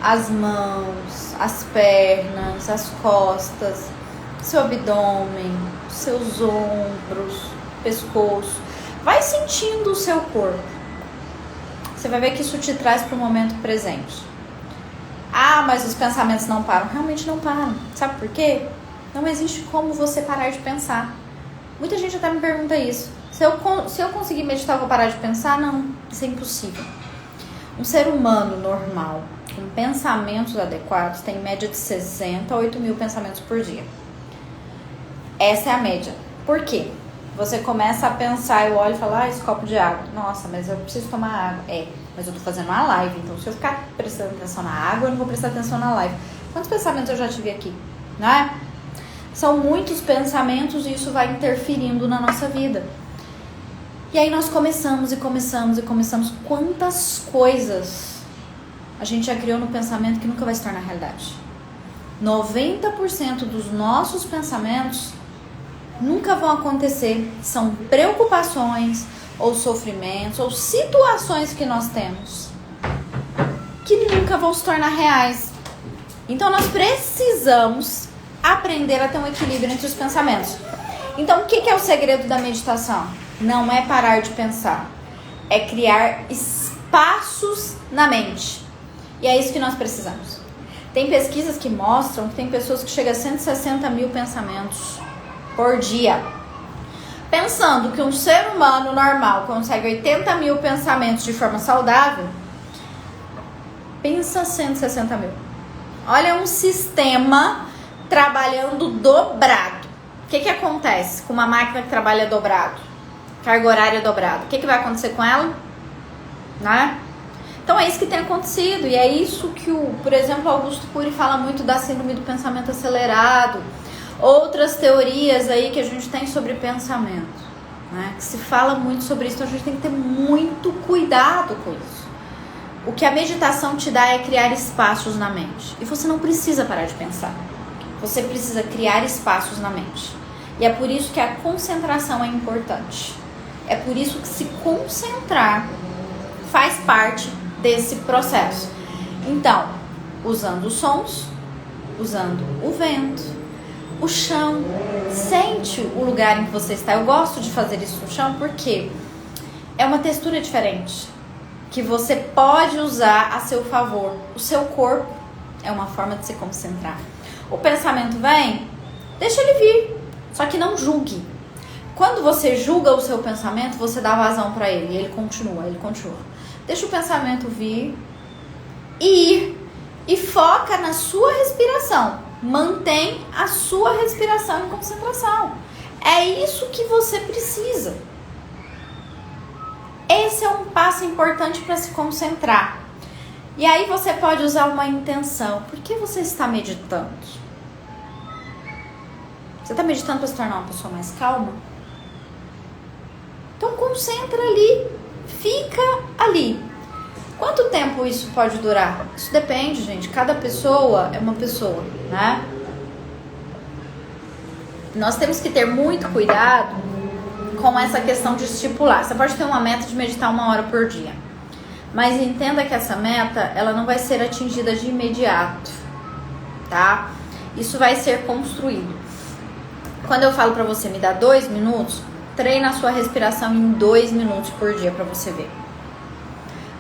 S1: as mãos, as pernas, as costas, seu abdômen, seus ombros, pescoço. Vai sentindo o seu corpo. Você vai ver que isso te traz para o momento presente. Ah, mas os pensamentos não param. Realmente não param. Sabe por quê? Não existe como você parar de pensar. Muita gente até me pergunta isso. Se eu conseguir meditar, eu vou parar de pensar? Não, isso é impossível. Um ser humano normal, com pensamentos adequados, tem média de 60 a 8 mil pensamentos por dia. Essa é a média. Por quê? Você começa a pensar, eu olho e falo, esse copo de água. Nossa, mas eu preciso tomar água. Mas eu tô fazendo uma live, então se eu ficar prestando atenção na água, eu não vou prestar atenção na live. Quantos pensamentos eu já tive aqui? Não é? São muitos pensamentos e isso vai interferindo na nossa vida. E aí nós começamos. Quantas coisas a gente já criou no pensamento que nunca vai se tornar realidade? 90% dos nossos pensamentos nunca vão acontecer. São preocupações ou sofrimentos ou situações que nós temos que nunca vão se tornar reais. Então nós precisamos aprender a ter um equilíbrio entre os pensamentos. Então o que é o segredo da meditação? Não é parar de pensar, é criar espaços na mente. E é isso que nós precisamos. Tem pesquisas que mostram que tem pessoas que chegam a 160 mil pensamentos por dia. Pensando que um ser humano normal consegue 80 mil pensamentos de forma saudável, pensa 160 mil. Olha um sistema trabalhando dobrado. O que acontece com uma máquina que trabalha dobrado? Carga horária dobrada. O que vai acontecer com ela? Né? Então é isso que tem acontecido. E é isso que, por exemplo, Augusto Cury fala muito da síndrome do pensamento acelerado. Outras teorias aí que a gente tem sobre pensamento, né? Que se fala muito sobre isso, então a gente tem que ter muito cuidado com isso. O que a meditação te dá é criar espaços na mente. E você não precisa parar de pensar. Você precisa criar espaços na mente. E é por isso que a concentração é importante. É por isso que se concentrar faz parte desse processo. Então, usando os sons, usando o vento, o chão, sente o lugar em que você está. Eu gosto de fazer isso no chão porque é uma textura diferente que você pode usar a seu favor. O seu corpo é uma forma de se concentrar. O pensamento vem, deixa ele vir, só que não julgue. Quando você julga o seu pensamento, você dá vazão para ele e ele continua. Deixa o pensamento vir e ir e foca na sua respiração. Mantém a sua respiração em concentração. É isso que você precisa. Esse é um passo importante para se concentrar. E aí você pode usar uma intenção. Por que você está meditando? Você está meditando para se tornar uma pessoa mais calma? Então concentra ali. Fica ali. Quanto tempo isso pode durar? Isso depende, gente. Cada pessoa é uma pessoa, né? Nós temos que ter muito cuidado com essa questão de estipular. Você pode ter uma meta de meditar 1 hora por dia. Mas entenda que essa meta, ela não vai ser atingida de imediato, tá? Isso vai ser construído. Quando eu falo pra você, me dá 2 minutos, treina a sua respiração em 2 minutos por dia pra você ver.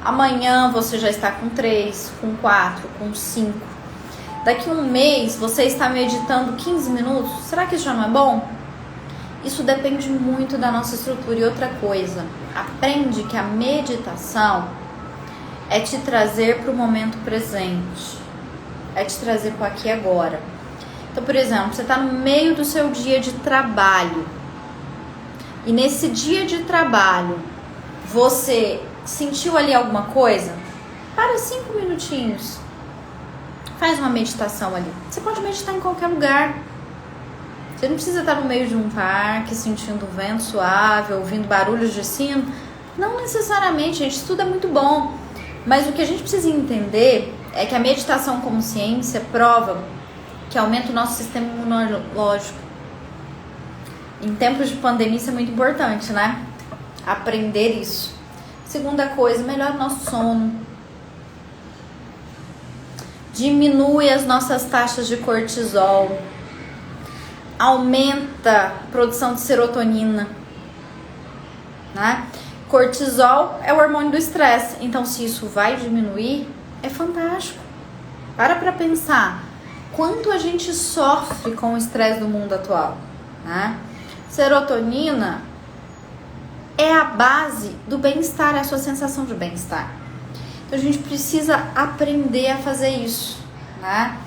S1: Amanhã você já está com 3, com 4, com 5. Daqui a um mês você está meditando 15 minutos. Será que isso já não é bom? Isso depende muito da nossa estrutura. E outra coisa, aprende que a meditação é te trazer para o momento presente. É te trazer para o aqui e agora. Então, por exemplo, você está no meio do seu dia de trabalho. E nesse dia de trabalho, você sentiu ali alguma coisa? Para 5 minutinhos. Faz uma meditação ali. Você pode meditar em qualquer lugar. Você não precisa estar no meio de um parque, sentindo o vento suave, ouvindo barulhos de sino. Não necessariamente, gente. Isso tudo é muito bom. Mas o que a gente precisa entender é que a meditação como ciência prova que aumenta o nosso sistema imunológico. Em tempos de pandemia isso é muito importante, né? Aprender isso. Segunda coisa, melhora o nosso sono. diminui as nossas taxas de cortisol, aumenta a produção de serotonina, né? Cortisol é o hormônio do estresse, então se isso vai diminuir, é fantástico. Para pensar quanto a gente sofre com o estresse do mundo atual, né? Serotonina é a base do bem-estar, é a sua sensação de bem-estar. Então a gente precisa aprender a fazer isso, né?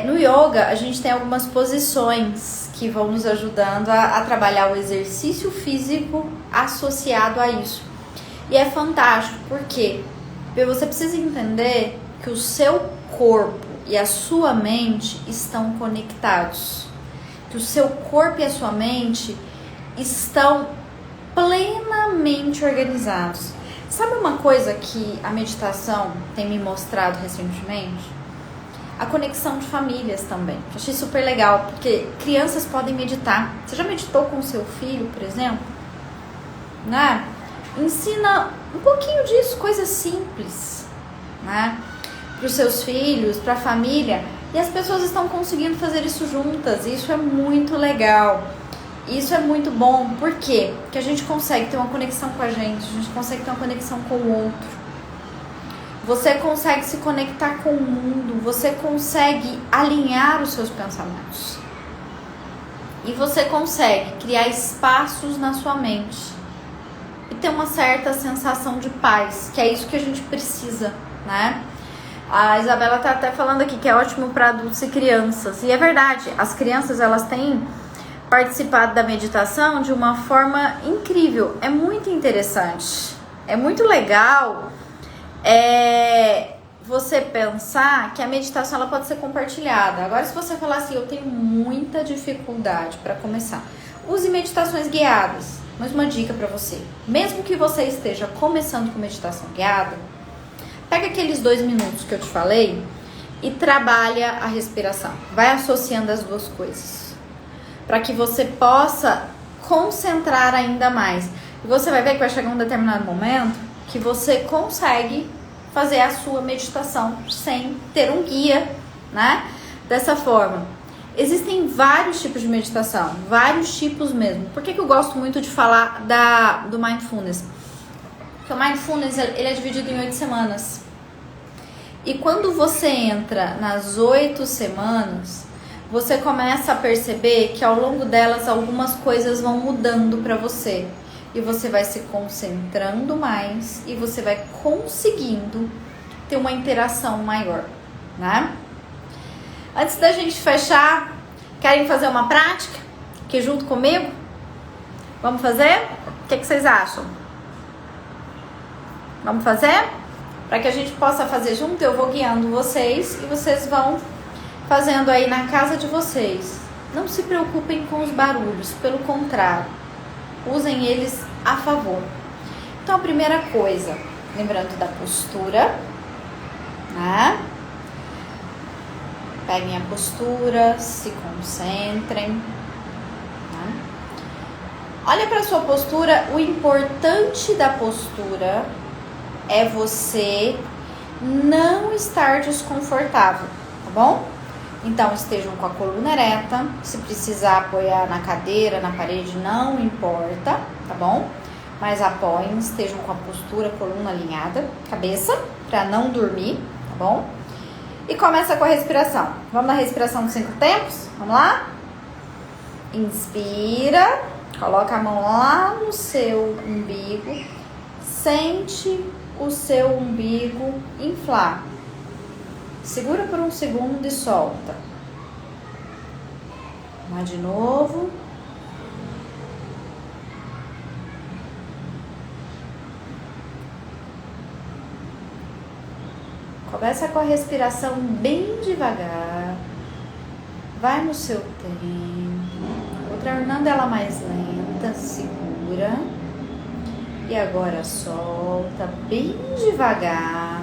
S1: No yoga a gente tem algumas posições que vão nos ajudando a trabalhar o exercício físico associado a isso. E é fantástico, porque você precisa entender que o seu corpo e a sua mente estão conectados. Que o seu corpo e a sua mente estão plenamente organizados. Sabe uma coisa que a meditação tem me mostrado recentemente? A conexão de famílias também. Eu achei super legal, porque crianças podem meditar. Você já meditou com o seu filho, por exemplo? Né? Ensina um pouquinho disso, coisas simples, né? Para os seus filhos, para a família. E as pessoas estão conseguindo fazer isso juntas. Isso é muito legal. Isso é muito bom. Por quê? Porque a gente consegue ter uma conexão com a gente consegue ter uma conexão com o outro. Você consegue se conectar com o mundo, você consegue alinhar os seus pensamentos. E você consegue criar espaços na sua mente. E ter uma certa sensação de paz, que é isso que a gente precisa, né? A Isabela tá até falando aqui que é ótimo para adultos e crianças. E é verdade, as crianças elas têm participado da meditação de uma forma incrível. É muito interessante. É muito legal você pensar que a meditação ela pode ser compartilhada. Agora, se você falar assim, eu tenho muita dificuldade para começar, use meditações guiadas. Mas uma dica para você, mesmo que você esteja começando com meditação guiada, pega aqueles 2 minutos que eu te falei e trabalha a respiração. Vai associando as duas coisas, para que você possa concentrar ainda mais. E você vai ver que vai chegar um determinado momento que você consegue fazer a sua meditação sem ter um guia, né? Dessa forma. Existem vários tipos de meditação, vários tipos mesmo. Por que eu gosto muito de falar do Mindfulness? Porque o Mindfulness ele é dividido em 8 semanas. E quando você entra nas 8 semanas, você começa a perceber que ao longo delas algumas coisas vão mudando para você. E você vai se concentrando mais e você vai conseguindo ter uma interação maior, né? Antes da gente fechar, querem fazer uma prática aqui junto comigo? Vamos fazer? O que vocês acham? Vamos fazer? Para que a gente possa fazer junto, eu vou guiando vocês e vocês vão fazendo aí na casa de vocês. Não se preocupem com os barulhos, pelo contrário, usem eles a favor. Então, a primeira coisa, lembrando da postura, né? Peguem a postura, se concentrem. Né? Olha para a sua postura. O importante da postura é você não estar desconfortável, tá bom? Então, estejam com a coluna ereta. Se precisar apoiar na cadeira, na parede, não importa, tá bom? Mas apoiem, estejam com a postura, coluna alinhada, cabeça, para não dormir, tá bom? E começa com a respiração. Vamos na respiração dos 5 tempos? Vamos lá? Inspira, coloca a mão lá no seu umbigo, sente o seu umbigo inflar. Segura por 1 segundo e solta. Vamos lá de novo. Começa com a respiração bem devagar. Vai no seu tempo. Vou tornando ela mais lenta. Segura. E agora solta bem devagar.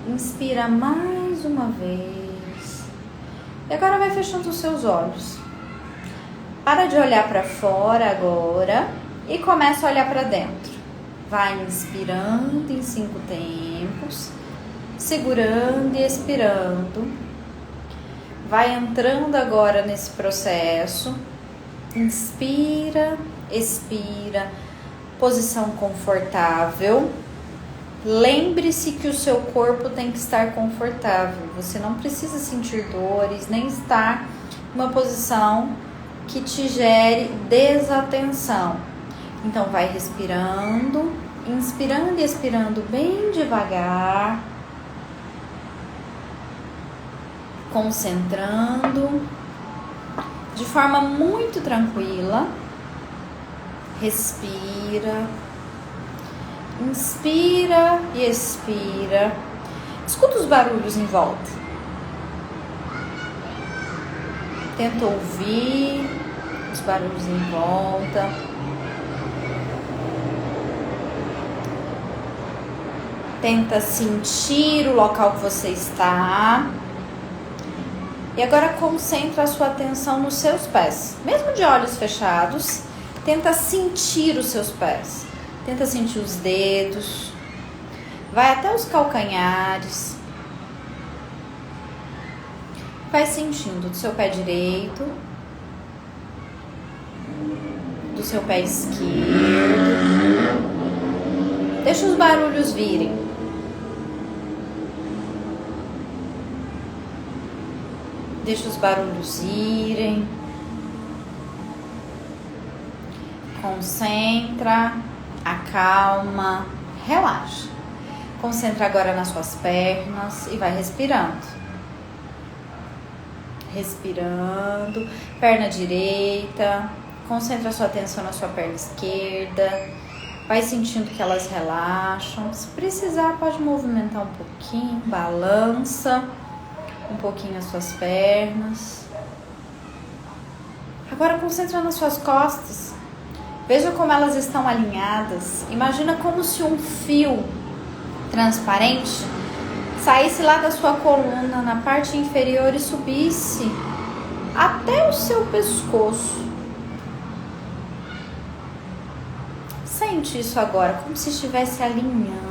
S1: Inspira mais uma vez. E agora vai fechando os seus olhos. Para de olhar para fora agora e começa a olhar para dentro. Vai inspirando em 5 tempos. segurando e expirando. Vai entrando agora nesse processo. Inspira, expira, posição confortável. Lembre-se que o seu corpo tem que estar confortável. Você não precisa sentir dores, nem estar numa posição que te gere desatenção. Então vai respirando, inspirando e expirando bem devagar, concentrando de forma muito tranquila. Respira, inspira e expira. Escuta os barulhos em volta. Tenta ouvir os barulhos em volta. Tenta sentir o local que você está. E agora concentra a sua atenção nos seus pés. Mesmo de olhos fechados, tenta sentir os seus pés. Tenta sentir os dedos. Vai até os calcanhares. Vai sentindo do seu pé direito, do seu pé esquerdo. Deixa os barulhos virem. Deixa os barulhos irem. Concentra, acalma, relaxa. Concentra agora nas suas pernas e vai respirando. Respirando, perna direita. Concentra sua atenção na sua perna esquerda. Vai sentindo que elas relaxam. Se precisar, pode movimentar um pouquinho, balança um pouquinho as suas pernas. Agora concentra nas suas costas. Veja como elas estão alinhadas. Imagina como se um fio transparente saísse lá da sua coluna, na parte inferior, e subisse até o seu pescoço. Sente isso agora, como se estivesse alinhando.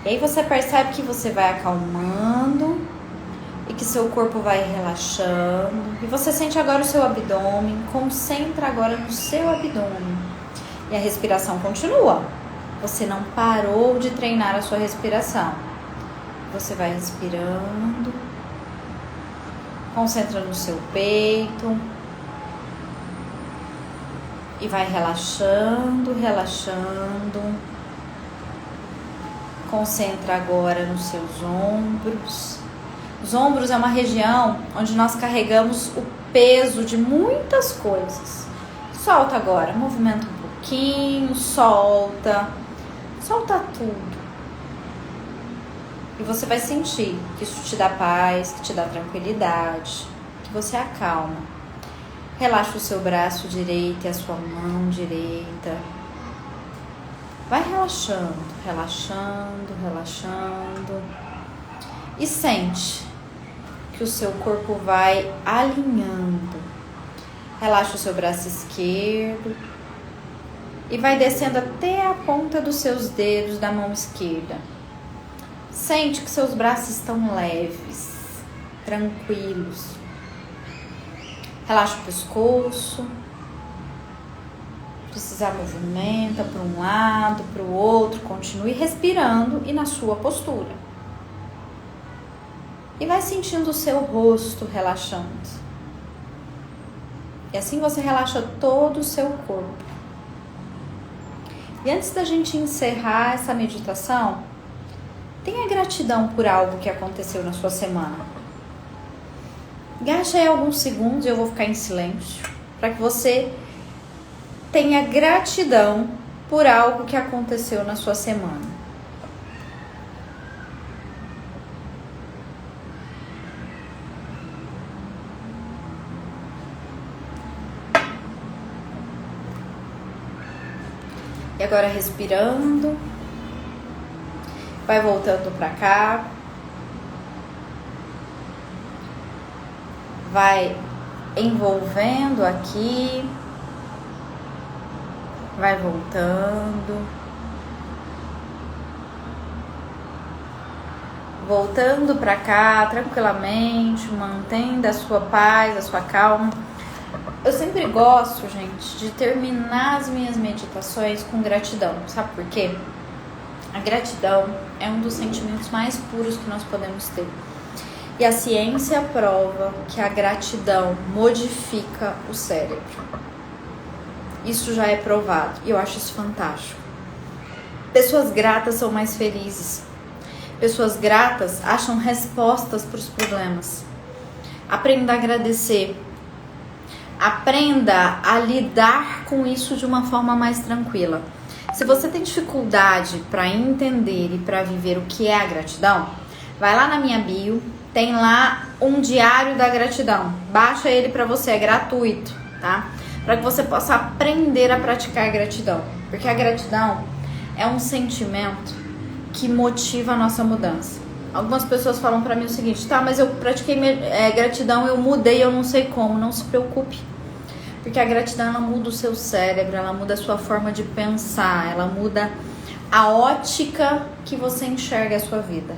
S1: E aí você percebe que você vai acalmando e que seu corpo vai relaxando. E você sente agora o seu abdômen. Concentra agora no seu abdômen. E a respiração continua. Você não parou de treinar a sua respiração. Você vai respirando. Concentra no seu peito. E vai relaxando, relaxando. Concentra agora nos seus ombros. Os ombros é uma região onde nós carregamos o peso de muitas coisas. Solta agora, movimenta um pouquinho, solta. Solta tudo. E você vai sentir que isso te dá paz, que te dá tranquilidade, que você acalma. Relaxa o seu braço direito e a sua mão direita. Vai relaxando, relaxando, relaxando. E sente que o seu corpo vai alinhando. Relaxa o seu braço esquerdo. E vai descendo até a ponta dos seus dedos da mão esquerda. Sente que seus braços estão leves, tranquilos. Relaxa o pescoço. Precisar, movimenta para um lado, para o outro. Continue respirando e na sua postura. E vai sentindo o seu rosto relaxando. E assim você relaxa todo o seu corpo. E antes da gente encerrar essa meditação, tenha gratidão por algo que aconteceu na sua semana. Gaste aí alguns segundos e eu vou ficar em silêncio para que você tenha gratidão por algo que aconteceu na sua semana. E agora respirando, vai voltando para cá, vai envolvendo aqui, vai voltando, voltando pra cá tranquilamente, mantendo a sua paz, a sua calma. Eu sempre gosto, gente, de terminar as minhas meditações com gratidão. Sabe por quê? A gratidão é um dos sentimentos mais puros que nós podemos ter. E a ciência prova que a gratidão modifica o cérebro. Isso já é provado e eu acho isso fantástico. Pessoas gratas são mais felizes. Pessoas gratas acham respostas para os problemas. Aprenda a agradecer. Aprenda a lidar com isso de uma forma mais tranquila. Se você tem dificuldade para entender e para viver o que é a gratidão, vai lá na minha bio, tem lá um diário da gratidão. Baixa ele para você, é gratuito, tá? Para que você possa aprender a praticar a gratidão. Porque a gratidão é um sentimento que motiva a nossa mudança. Algumas pessoas falam para mim o seguinte: tá, mas eu pratiquei gratidão, eu mudei, eu não sei como. Não se preocupe, porque a gratidão, ela muda o seu cérebro, ela muda a sua forma de pensar, ela muda a ótica que você enxerga a sua vida.